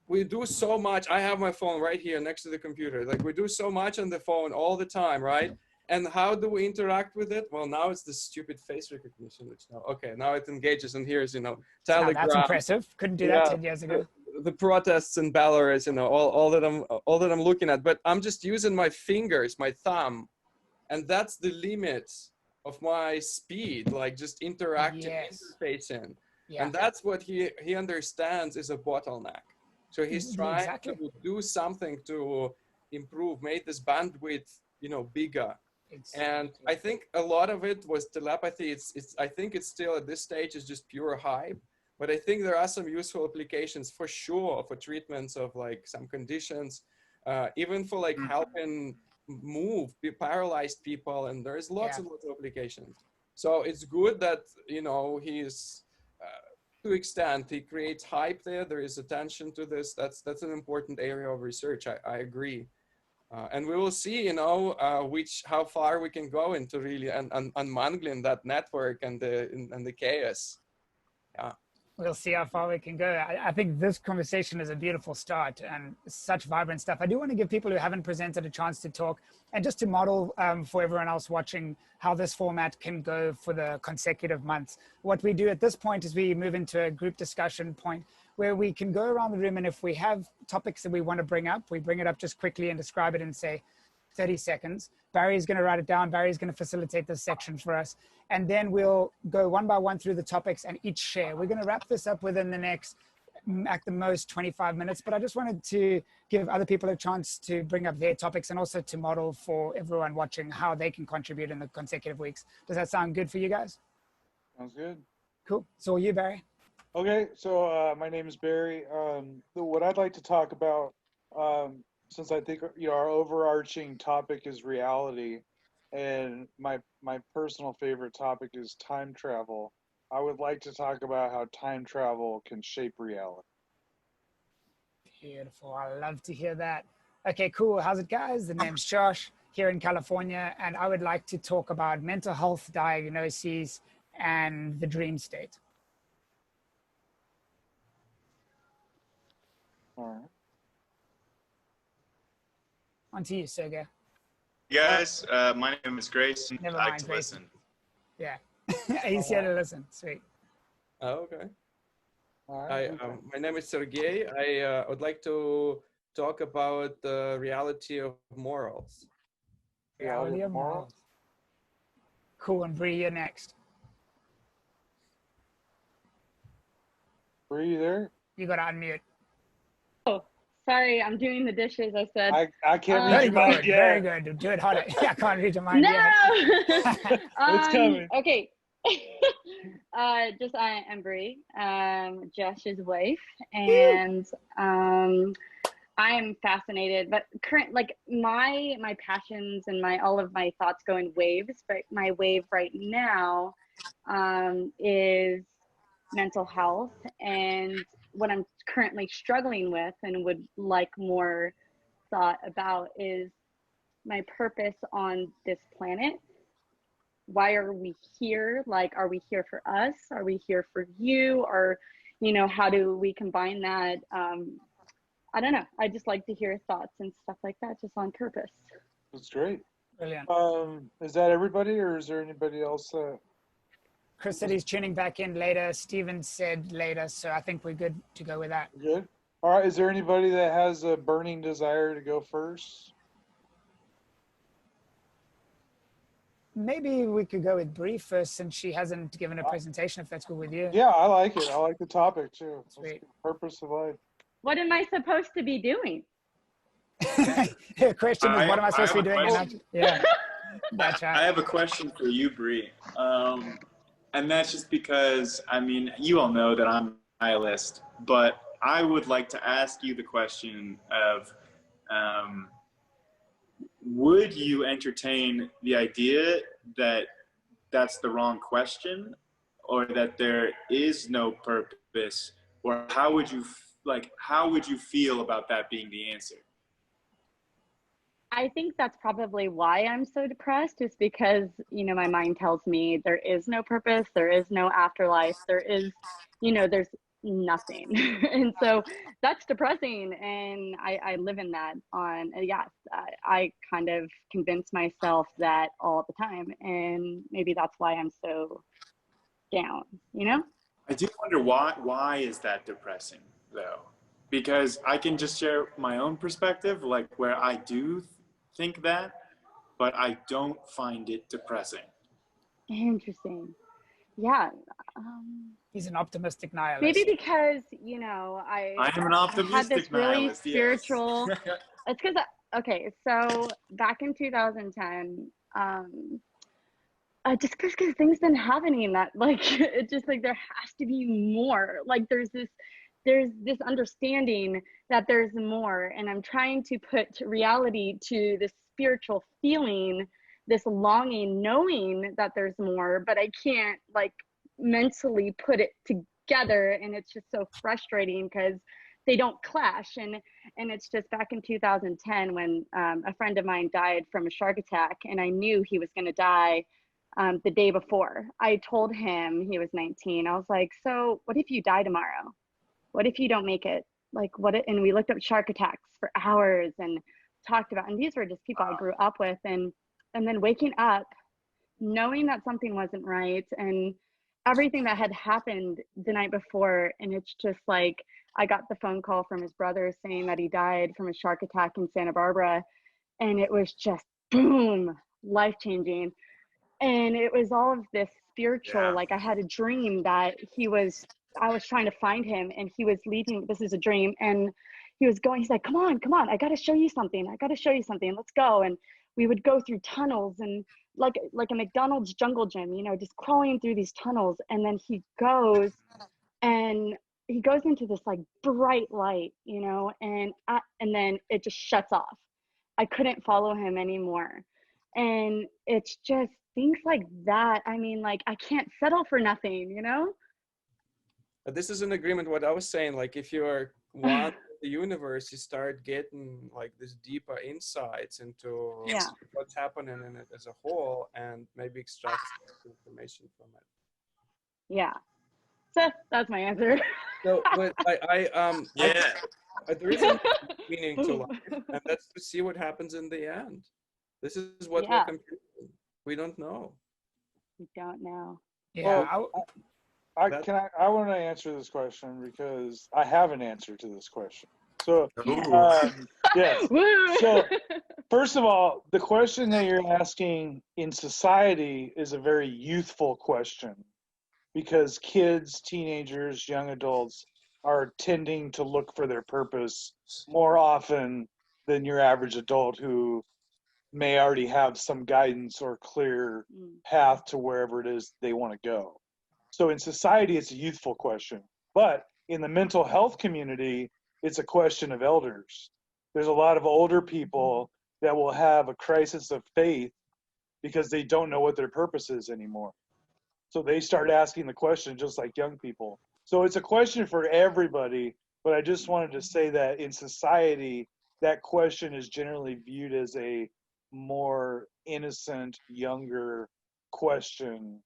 we do so much. I have my phone right here next to the computer. Like, we do so much on the phone all the time, right? And how do we interact with it? Well, now it's the stupid face recognition, which now it engages, and here's, Telegram. That's impressive. Couldn't do that 10 years ago. the protests in Belarus, you know, all that I'm looking at, but I'm just using my fingers, my thumb, and that's the limit of my speed, like just interacting, interfacing. Yeah. And that's what he understands is a bottleneck. So he's trying to do something to improve, make this bandwidth, you know, bigger. And I think a lot of it was telepathy. I think it's still at this stage is just pure hype, but I think there are some useful applications for sure for treatments of like some conditions, even for like helping move paralyzed people, and there's lots and lots of applications. So it's good that, you know, he's to extent he creates hype there is attention to this. That's an important area of research. I agree. And we will see, you know, how far we can go into really unmangling that network and the chaos. Yeah. We'll see how far we can go. I think this conversation is a beautiful start and such vibrant stuff. I do want to give people who haven't presented a chance to talk, and just to model for everyone else watching how this format can go for the consecutive months. What we do at this point is we move into a group discussion point where we can go around the room, and if we have topics that we want to bring up, we bring it up just quickly and describe it in, say, 30 seconds. Barry's going to write it down. Barry's going to facilitate this section for us. And then we'll go one by one through the topics and each share. We're going to wrap this up within the next, at the most, 25 minutes. But I just wanted to give other people a chance to bring up their topics and also to model for everyone watching how they can contribute in the consecutive weeks. Does that sound good for you guys? Sounds good. Cool. So you, Barry? Okay, so my name is Barry. What I'd like to talk about, since I think, you know, our overarching topic is reality, and my personal favorite topic is time travel, I would like to talk about how time travel can shape reality. Beautiful. I love to hear that. Okay, cool. How's it, guys? The name's Josh here in California, and I would like to talk about mental health diagnoses and the dream state. All right. On to you, Sergey. Guys, my name is Grayson. Never I like mind, to Grayson. listen. Yeah. He's here to listen. Sweet. Oh, okay. All right. My name is Sergey. I would like to talk about the reality of morals. Reality of morals. Cool. And Bree, you're next. Bree, you there? You got to unmute. Oh, sorry, I'm doing the dishes. I said. I can't read Very your mind good. yet. Very good. Do it harder. I can't read your mind No. yet. It's coming. Okay. I'm Bree, Josh's wife, and I am fascinated. But my passions and all of my thoughts go in waves. But my wave right now is mental health, and what I'm currently struggling with and would like more thought about is my purpose on this planet. Why are we here? Like, are we here for us? Are we here for you? Or, you know, how do we combine that? I don't know. I just like to hear thoughts and stuff like that, just on purpose. That's great. Brilliant. Is that everybody, or is there anybody else? Chris said he's tuning back in later. Steven said later, so I think we're good to go with that. Good. All right. Is there anybody that has a burning desire to go first? Maybe we could go with Bree first, since she hasn't given a presentation, if that's good with you. Yeah, I like it. I like the topic too. Sweet. Purpose of life. What am I supposed to be doing? The question is, what am I supposed to be doing? Yeah, that's right. I have a question for you, Bree. And that's just because, I mean, you all know that I'm a nihilist, but I would like to ask you the question of, would you entertain the idea that that's the wrong question, or that there is no purpose, or how would you feel about that being the answer? I think that's probably why I'm so depressed, is because, you know, my mind tells me there is no purpose, there is no afterlife, there is, you know, there's nothing. And so that's depressing, and I live in that I kind of convince myself that all the time, and maybe that's why I'm so down, you know? I do wonder why is that depressing though? because I can just share my own perspective, like where I do think that, but I don't find it depressing. Interesting. Yeah. He's an optimistic nihilist. Maybe because, I am an I had this optimistic really nihilist, spiritual, yes. it's because, okay, so back in 2010, just because things been happening that like, it's just like there has to be more. Like there's this understanding that there's more, and I'm trying to put reality to this spiritual feeling, this longing, knowing that there's more, but I can't like mentally put it together, and it's just so frustrating because they don't clash. And it's just back in 2010 when a friend of mine died from a shark attack, and I knew he was going to die the day before. I told him, he was 19, I was like, so what if you die tomorrow? What if you don't make it? Like and we looked up shark attacks for hours and talked about, and these were just people I grew up with, and then waking up knowing that something wasn't right, and everything that had happened the night before. And it's just like, I got the phone call from his brother saying that he died from a shark attack in Santa Barbara. And it was just boom, life-changing. And it was all of this spiritual, like I had a dream that I was trying to find him, and he was leading, this is a dream, and he was going, he's like, come on, I got to show you something. Let's go. And we would go through tunnels, and like a McDonald's jungle gym, just crawling through these tunnels. And then he goes into this like bright light, and then it just shuts off. I couldn't follow him anymore. And it's just things like that. I mean, like, I can't settle for nothing, This is an agreement what I was saying, like if you are one the universe, you start getting like this deeper insights into what's happening in it as a whole, and maybe extract some information from it. Yeah. So that's my answer. So, but there is a meaning to life, and that's to see what happens in the end. This is what we're computing. We don't know. We don't know. Yeah. Well, I want to answer this question because I have an answer to this question. So, yes. So, first of all, the question that you're asking in society is a very youthful question, because kids, teenagers, young adults are tending to look for their purpose more often than your average adult who may already have some guidance or clear path to wherever it is they want to go. So in society, it's a youthful question. But in the mental health community, it's a question of elders. There's a lot of older people that will have a crisis of faith because they don't know what their purpose is anymore. So they start asking the question just like young people. So it's a question for everybody, but I just wanted to say that in society, that question is generally viewed as a more innocent, younger question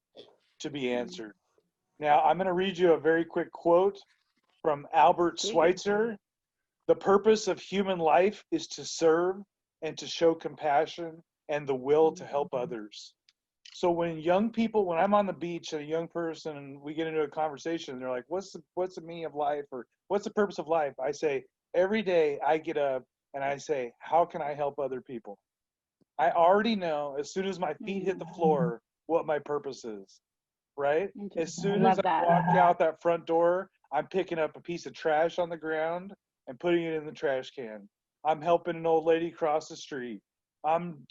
to be answered. Now, I'm going to read you a very quick quote from Albert Schweitzer. The purpose of human life is to serve and to show compassion and the will to help others. So when I'm on the beach and a young person and we get into a conversation, they're like, what's the meaning of life, or what's the purpose of life? I say, every day I get up and I say, how can I help other people? I already know as soon as my feet hit the floor what my purpose is, right? As soon as I walk out that front door, I'm picking up a piece of trash on the ground and putting it in the trash can. I'm helping an old lady cross the street. I'm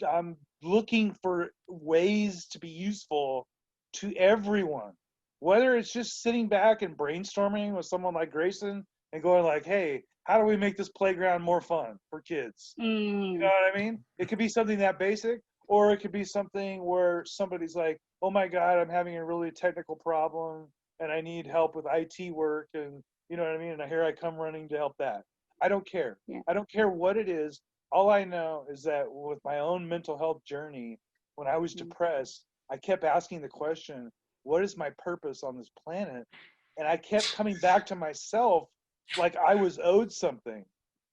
looking for ways to be useful to everyone, whether it's just sitting back and brainstorming with someone like Grayson and going like, hey, how do we make this playground more fun for kids? You know what I mean? It could be something that basic, or it could be something where somebody's like, oh my God, I'm having a really technical problem and I need help with IT work, and you know what I mean? And here I come running to help that. I don't care. Yeah. I don't care what it is. All I know is that with my own mental health journey, when I was depressed, I kept asking the question, what is my purpose on this planet? And I kept coming back to myself like I was owed something.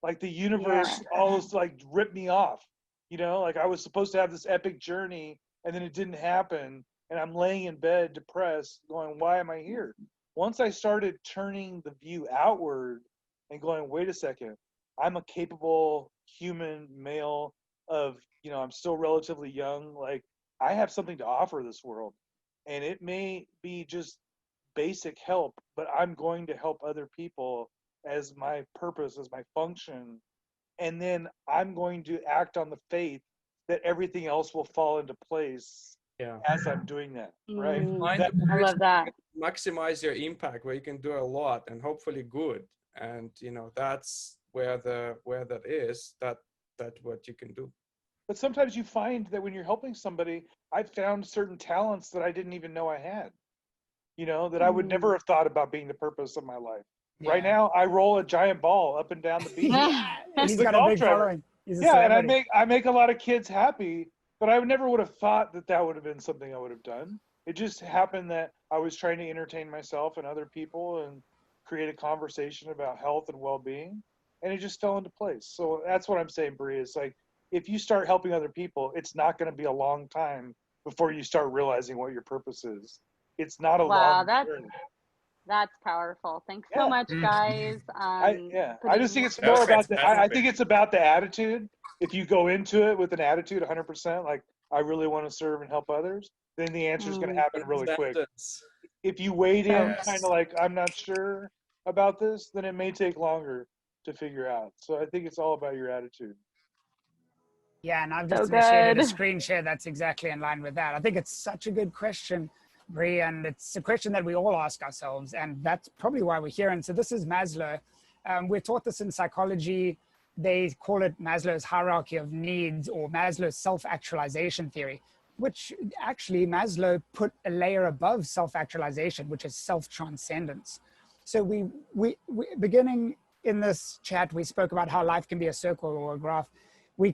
Like the universe almost like ripped me off. Like I was supposed to have this epic journey and then it didn't happen. And I'm laying in bed depressed going, why am I here? Once I started turning the view outward and going, wait a second, I'm a capable human male of, I'm still relatively young. Like, I have something to offer this world. And it may be just basic help, but I'm going to help other people as my purpose, as my function. And then I'm going to act on the faith that everything else will fall into place as I'm doing that, right? Find That, the I place love that. where you maximize your impact, where you can do a lot and hopefully good. And that's where that is, that what you can do. but sometimes you find that when you're helping somebody, I've found certain talents that I didn't even know I had, that I would never have thought about being the purpose of my life. Right Yeah. now, I roll a giant ball up and down the beach. He's the got a golf big driver. following. He's a Yeah, and celebrity. I make a lot of kids happy, but I never would have thought that would have been something I would have done. It just happened that I was trying to entertain myself and other people and create a conversation about health and well-being, and it just fell into place. So that's what I'm saying, Bree, is like, if you start helping other people, it's not going to be a long time before you start realizing what your purpose is. It's not a Wow, long journey. that's powerful. Thanks so Yeah. much, guys. I just think it's That was more about fantastic. I think it's about the attitude. If you go into it with an attitude 100%, like, I really want to serve and help others, then the answer is going to happen really quick. Sentence. If you wait in Yes. kind of like, I'm not sure about this, then it may take longer to figure out. So I think it's all about your attitude. Yeah, and I've So just initiated a good. screen share that's exactly in line with that. I think it's such a good question, Bree, and it's a question that we all ask ourselves, and that's probably why we're here. And so this is Maslow. We're taught this in psychology. They call it Maslow's hierarchy of needs, or Maslow's self-actualization theory, which actually Maslow put a layer above self-actualization, which is self-transcendence. So we beginning in this chat, we spoke about how life can be a circle or a graph. We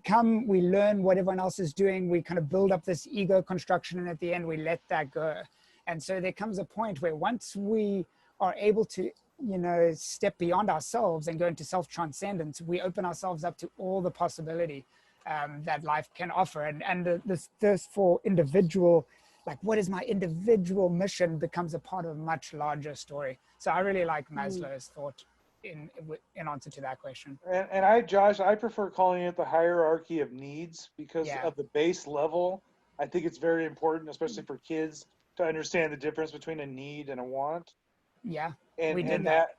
learn what everyone else is doing. We kind of build up this ego construction, and at the end, we let that go. And so there comes a point where once we are able to, step beyond ourselves and go into self-transcendence, we open ourselves up to all the possibility that life can offer. And this thirst for individual, like, what is my individual mission, becomes a part of a much larger story. So I really like Maslow's thought in answer to that question. And Josh, I prefer calling it the hierarchy of needs because of the base level. I think it's very important, especially for kids, to understand the difference between a need and a want. Yeah, And that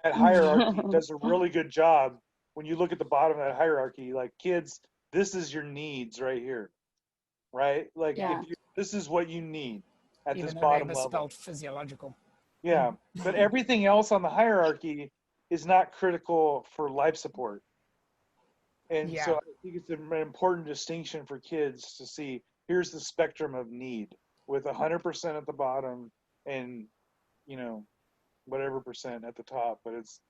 hierarchy does a really good job. When you look at the bottom of that hierarchy, like, kids, this is your needs right here, right? Like, this is what you need at even this though bottom they level. misspelled physiological. Yeah, but everything else on the hierarchy is not critical for life support. And so I think it's an important distinction for kids to see, here's the spectrum of need with 100% at the bottom and, whatever percent at the top, but it's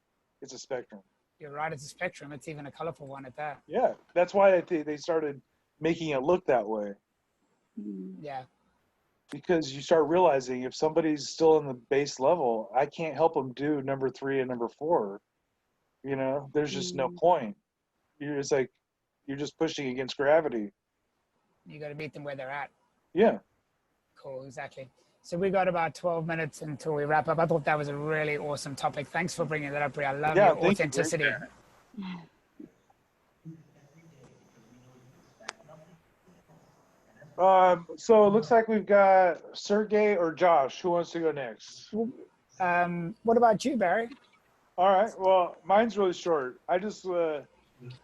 a spectrum. You're right, it's a spectrum. It's even a colorful one at that. Yeah, that's why they started making it look that way. Yeah. Because you start realizing if somebody's still in the base level, I can't help them do number 3 and number 4. There's just no point. It's like you're just pushing against gravity. You got to meet them where they're at. Yeah. Cool, exactly. So we got about 12 minutes until we wrap up. I thought that was a really awesome topic. Thanks for bringing that up, Brie. I love your authenticity. So it looks like we've got Sergey or Josh. Who wants to go next? What about you, Barry? All right. Well, mine's really short. I just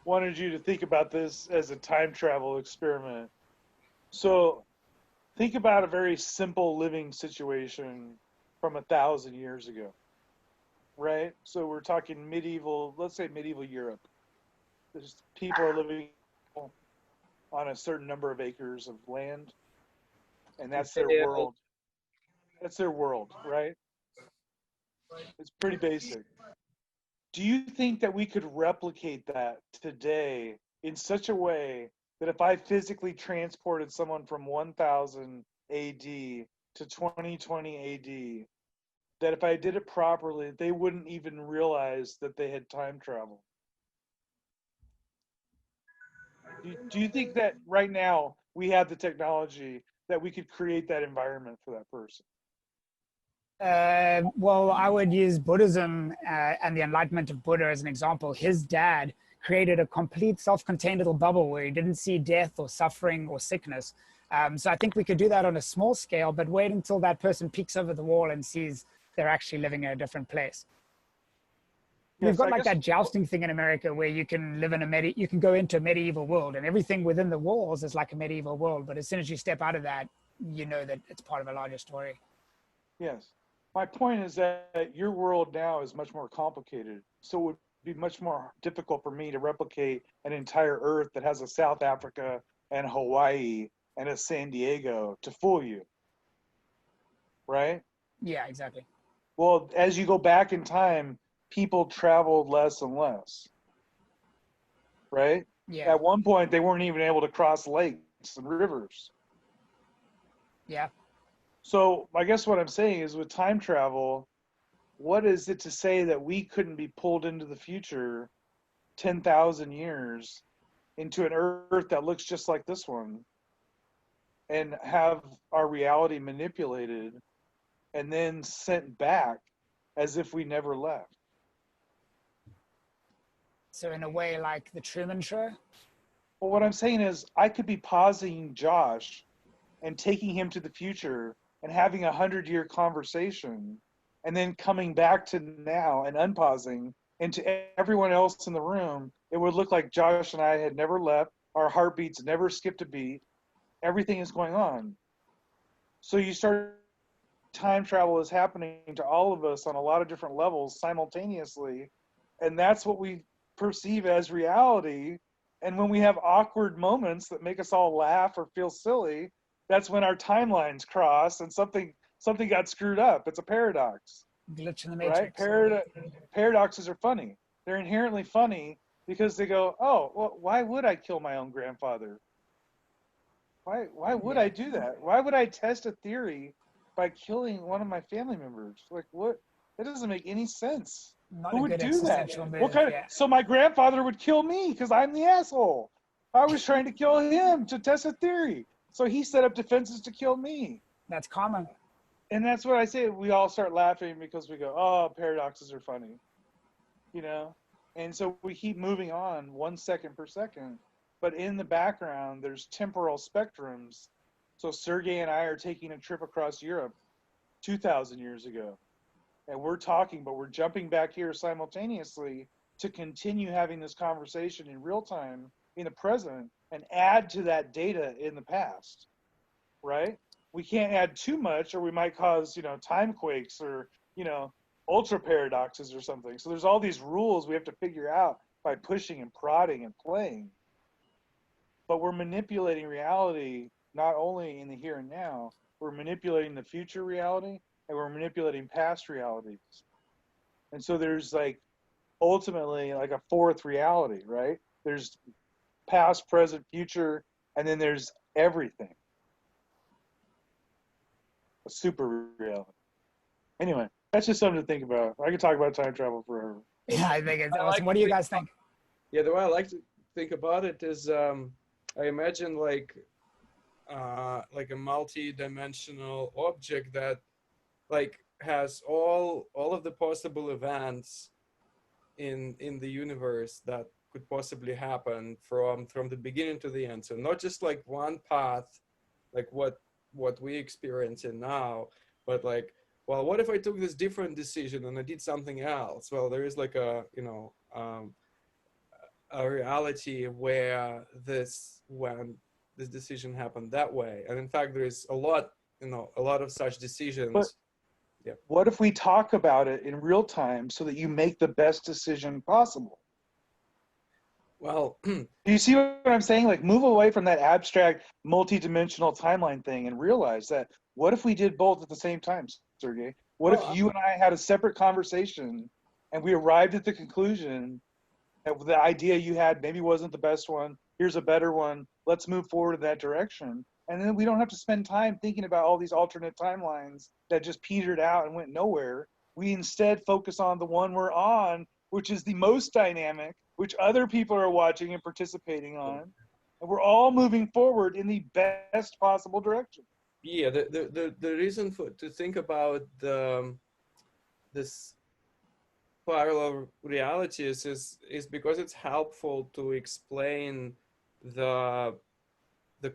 wanted you to think about this as a time travel experiment. So think about a very simple living situation from 1,000 years ago, right? So we're talking let's say medieval Europe. People are living on a certain number of acres of land, and that's their world. That's their world, right? It's pretty basic. Do you think that we could replicate that today in such a way that if I physically transported someone from 1000 AD to 2020 AD, that if I did it properly, they wouldn't even realize that they had time travel? Do you think that right now we have the technology that we could create that environment for that person? Well, I would use Buddhism and the enlightenment of Buddha as an example. His dad created a complete self-contained little bubble where he didn't see death or suffering or sickness. So I think we could do that on a small scale, but wait until that person peeks over the wall and sees they're actually living in a different place. Yes, We've got I like guess- that jousting thing in America where you can live in you can go into a medieval world and everything within the walls is like a medieval world. But as soon as you step out of that, you know that it's part of a larger story. Yes. My point is that your world now is much more complicated. So it would be much more difficult for me to replicate an entire Earth that has a South Africa and Hawaii and a San Diego to fool you. Right? Yeah, exactly. Well, as you go back in time, people traveled less and less. Right? Yeah. At one point, they weren't even able to cross lakes and rivers. Yeah. So I guess what I'm saying is with time travel, what is it to say that we couldn't be pulled into the future 10,000 years into an Earth that looks just like this one and have our reality manipulated and then sent back as if we never left? So in a way, like the Truman Show? Well, what I'm saying is I could be pausing Josh and taking him to the future and having a 100-year conversation and then coming back to now and unpausing, and to everyone else in the room, it would look like Josh and I had never left. Our heartbeats never skipped a beat. Everything is going on. So you start, time travel is happening to all of us on a lot of different levels simultaneously. And that's what we perceive as reality. And when we have awkward moments that make us all laugh or feel silly, that's when our timelines cross and something got screwed up. It's a paradox. Glitch in the matrix. Right? Paradoxes are funny. They're inherently funny because they go, oh, well, why would I kill my own grandfather? Why would I do that? Why would I test a theory by killing one of my family members? Like, what? That doesn't make any sense. Not Who a would good do that? existential move, What kind of, yeah. so my grandfather would kill me because I'm the asshole. I was trying to kill him to test a theory. So he set up defenses to kill me. That's common. And that's what I say. We all start laughing because we go, oh, paradoxes are funny. You know? And so we keep moving on 1 second per second. But in the background, there's temporal spectrums. So Sergey and I are taking a trip across Europe 2,000 years ago. And we're talking, but we're jumping back here simultaneously to continue having this conversation in real time in the present and add to that data in the past, right? We can't add too much or we might cause, time quakes or, ultra paradoxes or something. So there's all these rules we have to figure out by pushing and prodding and playing. But we're manipulating reality not only in the here and now, we're manipulating the future reality and we're manipulating past realities. And so there's ultimately a fourth reality, right? There's past, present, future, and then there's everything. A super reality. Anyway, that's just something to think about. I could talk about time travel forever. Yeah, I think it's awesome. What do you guys think? Yeah, the way I like to think about it is I imagine like a multi-dimensional object that has all of the possible events in the universe that could possibly happen from the beginning to the end. So not just one path, like what we experience in now, but well, what if I took this different decision and I did something else? Well, there is a reality where when this decision happened that way. And in fact, there is a lot of such decisions. But yeah. What if we talk about it in real time so that you make the best decision possible? Well, do you see what I'm saying? Move away from that abstract multi-dimensional timeline thing and realize that what if we did both at the same time, Sergey? What if you and I had a separate conversation and we arrived at the conclusion that the idea you had maybe wasn't the best one, here's a better one, let's move forward in that direction. And then we don't have to spend time thinking about all these alternate timelines that just petered out and went nowhere. We instead focus on the one we're on, which is the most dynamic, which other people are watching and participating on. And we're all moving forward in the best possible direction. yeah, the reason to think about this parallel realities is because it's helpful to explain the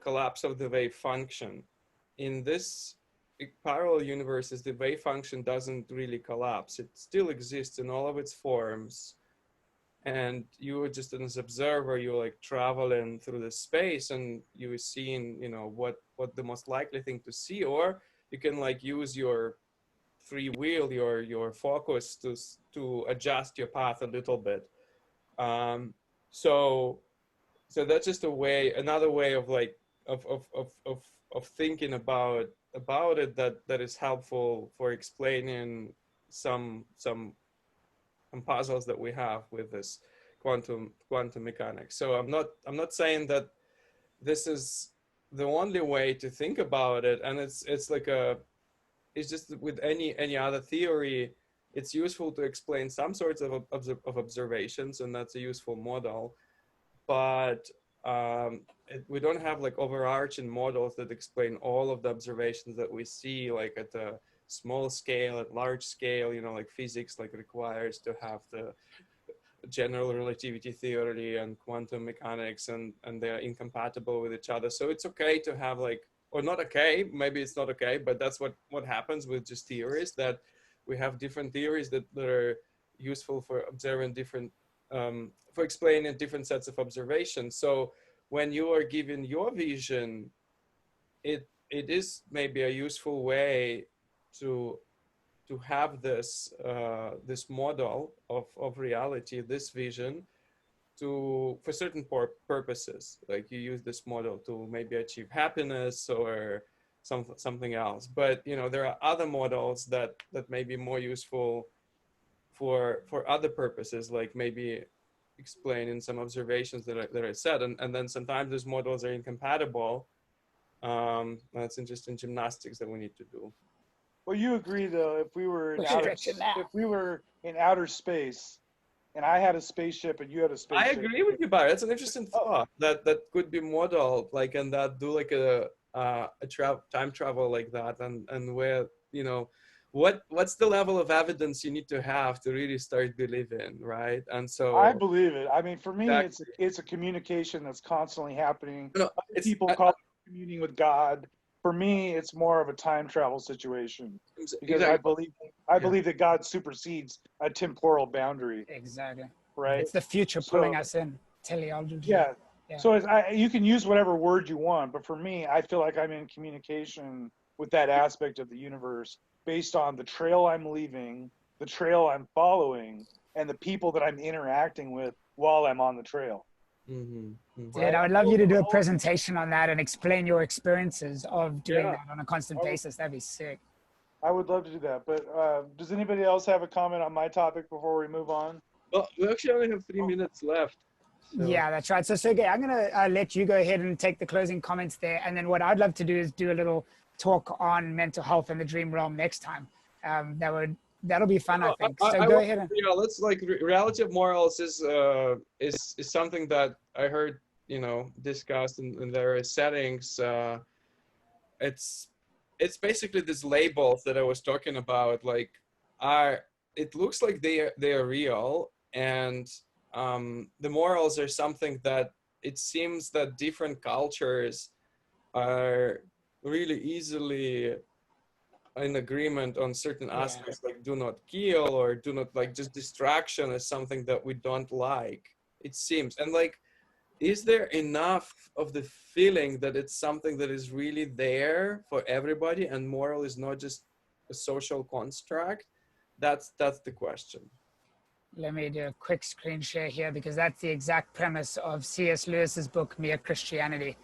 collapse of the wave function. In this parallel universes, the wave function doesn't really collapse. It still exists in all of its forms. And you are just as an observer, you're like traveling through the space and you're seeing, you know, what the most likely thing to see, or you can like use your free will, your focus to adjust your path a little bit. So that's just a way, another way of like of thinking about it that is helpful for explaining some puzzles that we have with this quantum mechanics. So I'm not saying that this is the only way to think about it, and it's just with any other theory, it's useful to explain some sorts of observations, and that's a useful model. But we don't have like overarching models that explain all of the observations that we see, like at a small scale, at large scale, you know, like physics like requires to have the general relativity theory and quantum mechanics, and they're incompatible with each other. So it's okay to have like, or not okay, maybe it's not okay, but that's what happens with just theories, that we have different theories that are useful for observing different, for explaining different sets of observations. So when you are given your vision, it is maybe a useful way to have this this model of reality, this vision, for certain purposes. Like you use this model to maybe achieve happiness or something else. But you know, there are other models that may be more useful for other purposes, like maybe explaining some observations that I said, and then sometimes those models are incompatible. That's interesting gymnastics that we need to do. Well, you agree though, if we were in outer space, and I had a spaceship and you had a spaceship. I agree with you, Barry. That's an interesting thought that could be modeled, like, and that do like a time travel like that, and where, you know, what's the level of evidence you need to have to really start believing, right? And so I believe it. I mean, for me, it's a communication that's constantly happening. No, people call it communing with God. For me, it's more of a time travel situation, because exactly. I believe that God supersedes a temporal boundary. Exactly. Right. It's the future pulling us in. Teleology. Yeah. So you can use whatever word you want, but for me, I feel like I'm in communication with that aspect of the universe based on the trail I'm leaving, the trail I'm following, and the people that I'm interacting with while I'm on the trail. Dude, I would love you to do a presentation on that and explain your experientions of doing that on a constant basis. That'd be sick. I would love to do that. But does anybody else have a comment on my topic before we move on? Well, we actually only have 3 minutes left. So. Yeah, that's right. So Sergey, I'm going to let you go ahead and take the closing comments there. And then what I'd love to do is do a little talk on mental health in the dream realm next time. That'll be fun, I think. So go ahead. Yeah, let's like reality of morals is something that I heard, you know, discussed in various settings. It's basically these labels that I was talking about. Like, it looks like they are real, and the morals are something that it seems that different cultures are really easily in agreement on certain aspects, like do not kill, or do not, like, just distraction is something that we don't like, it seems. And like, is there enough of the feeling that it's something that is really there for everybody, and moral is not just a social construct? That's the question. Let me do a quick screen share here, because that's the exact premise of C.S. Lewis's book, Mere Christianity.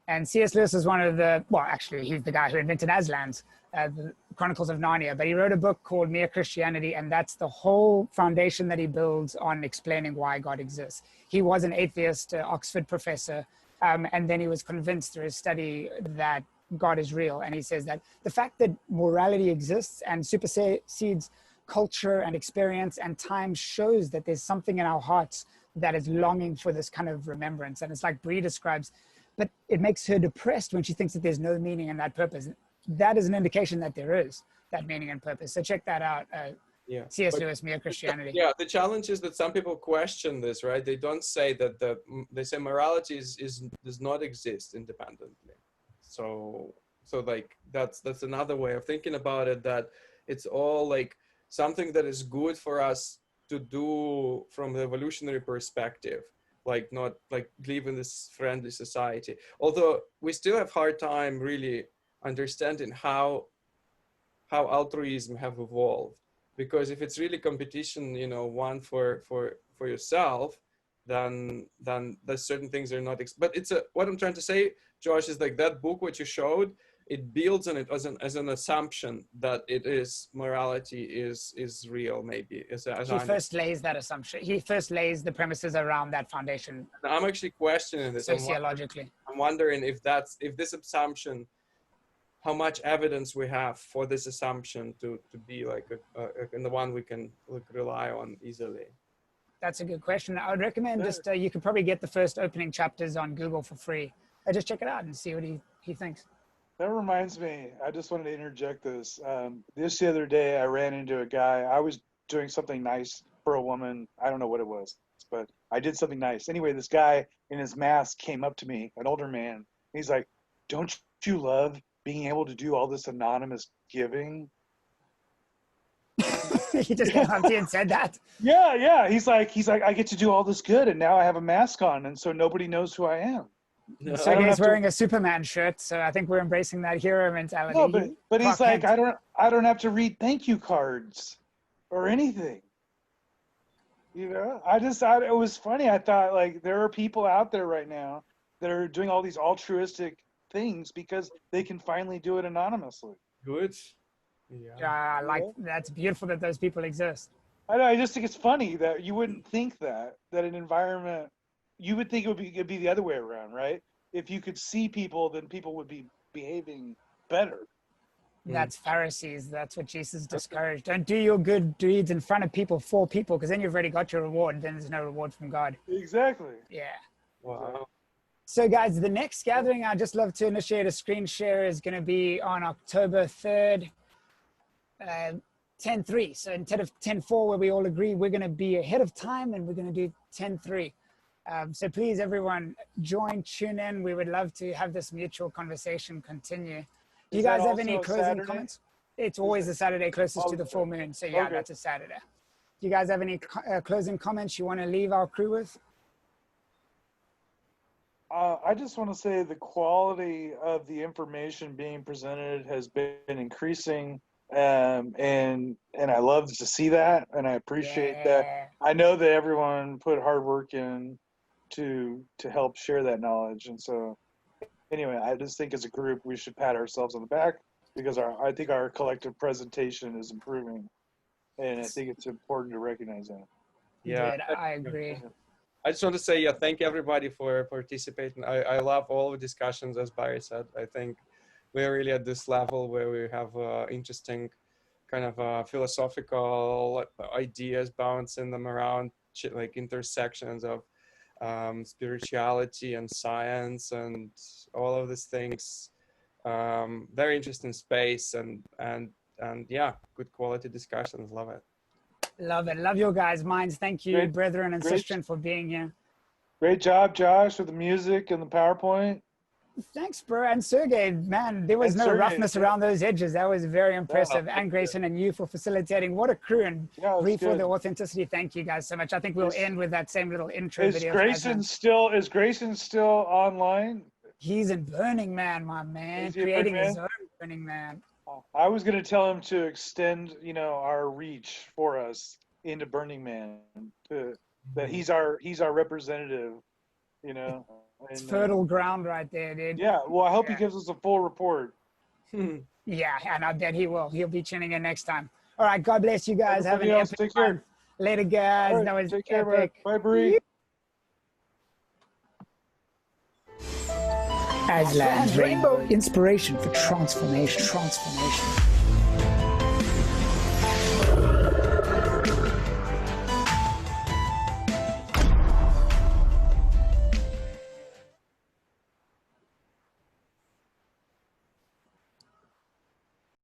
And C.S. Lewis is one of the, well, actually, he's the guy who invented Azlanz, the Chronicles of Narnia, but he wrote a book called Mere Christianity, and that's the whole foundation that he builds on explaining why God exists. He was an atheist, Oxford professor, and then he was convinced through his study that God is real. And he says that the fact that morality exists and supersedes culture and experience and time shows that there's something in our hearts that is longing for this kind of remembrance. And it's like Bree describes, but it makes her depressed when she thinks that there's no meaning in that purpose. that is an indication that there is that meaning and purpose. So check that out. Yeah. C.S. Lewis, Mere Christianity. Yeah, the challenge is that some people question this, right? They don't say that they say morality does not exist independently. So like that's another way of thinking about it, that it's all like something that is good for us to do from the evolutionary perspective, like not like live in this friendly society. Although we still have hard time really understanding how altruism have evolved. Because if it's really competition, you know, one for yourself, then there's certain things are not. But it's what I'm trying to say, Josh, is like that book what you showed, it builds on it as an assumption that it is morality is real, maybe. He first lays that assumption. He first lays the premises around that foundation. I'm actually questioning this sociologically. I'm wondering if this assumption, how much evidence we have for this assumption to be like the one we can rely on easily. That's a good question. I would recommend just you could probably get the first opening chapters on Google for free. Just check it out and see what he thinks. That reminds me, I just wanted to interject this. The other day, I ran into a guy. I was doing something nice for a woman. I don't know what it was, but I did something nice. Anyway, this guy in his mask came up to me, an older man. He's like, "Don't you love being able to do all this anonymous giving?" He just came up to you and said that? Yeah. He's like, I get to do all this good, and now I have a mask on, and so nobody knows who I am. No, Sergey's wearing a Superman shirt, so I think we're embracing that hero mentality. No, but he's like, I don't have to read thank you cards or anything. You know, it was funny. I thought, like, there are people out there right now that are doing all these altruistic things because they can finally do it anonymously. Good. Yeah. That's beautiful that those people exist. I know. I just think it's funny that you wouldn't think that an environment. You would think it'd be the other way around, right? If you could see people, then people would be behaving better. That's Pharisees. That's what Jesus discouraged. Don't do your good deeds in front of people, for people, because then you've already got your reward. Then there's no reward from God. Exactly. Yeah. Wow. So guys, the next gathering, I'd just love to initiate a screen share, is going to be on October 3rd, 10:03. So instead of 10:04, where we all agree, we're going to be ahead of time, and we're going to do 10:03. So please, everyone, tune in. We would love to have this mutual conversation continue. Do you guys have any closing comments? It's always the Saturday closest to the full moon. So yeah, that's a Saturday. Do you guys have any closing comments you want to leave our crew with? I just want to say the quality of the information being presented has been increasing, and I love to see that, and I appreciate that. I know that everyone put hard work in to help share that knowledge, and so anyway, I just think as a group we should pat ourselves on the back because I think our collective presentation is improving, and I think it's important to recognize that. Yeah, I agree. I just want to say, thank everybody for participating. I love all the discussions, as Barry said. I think we're really at this level where we have interesting kind of philosophical ideas bouncing them around, like intersections of spirituality and science and all of these things. Very interesting space and yeah, good quality discussions. Love it. Love it. Love your guys' minds. Thank you, brethren and sisters, for being here. Great job, Josh, with the music and the PowerPoint. Thanks, bro. And Sergey, man, there was no roughness around those edges. That was very impressive. And Grayson and you for facilitating. What a crew. And Bree for the authenticity. Thank you guys so much. I think we'll end with that same little intro video. Is Grayson still online? He's in Burning Man, my man. Creating his own Burning Man. I was going to tell him to extend, our reach for us into Burning Man. That he's our representative, It's fertile ground right there, dude. Yeah, well, I hope he gives us a full report. Yeah, and I bet he will. He'll be tuning in next time. All right, God bless you guys. Have an epic time. Later, guys. Right, that was take care, epic. Bye, Bree. Azlanz, rainbow inspiration for transformation.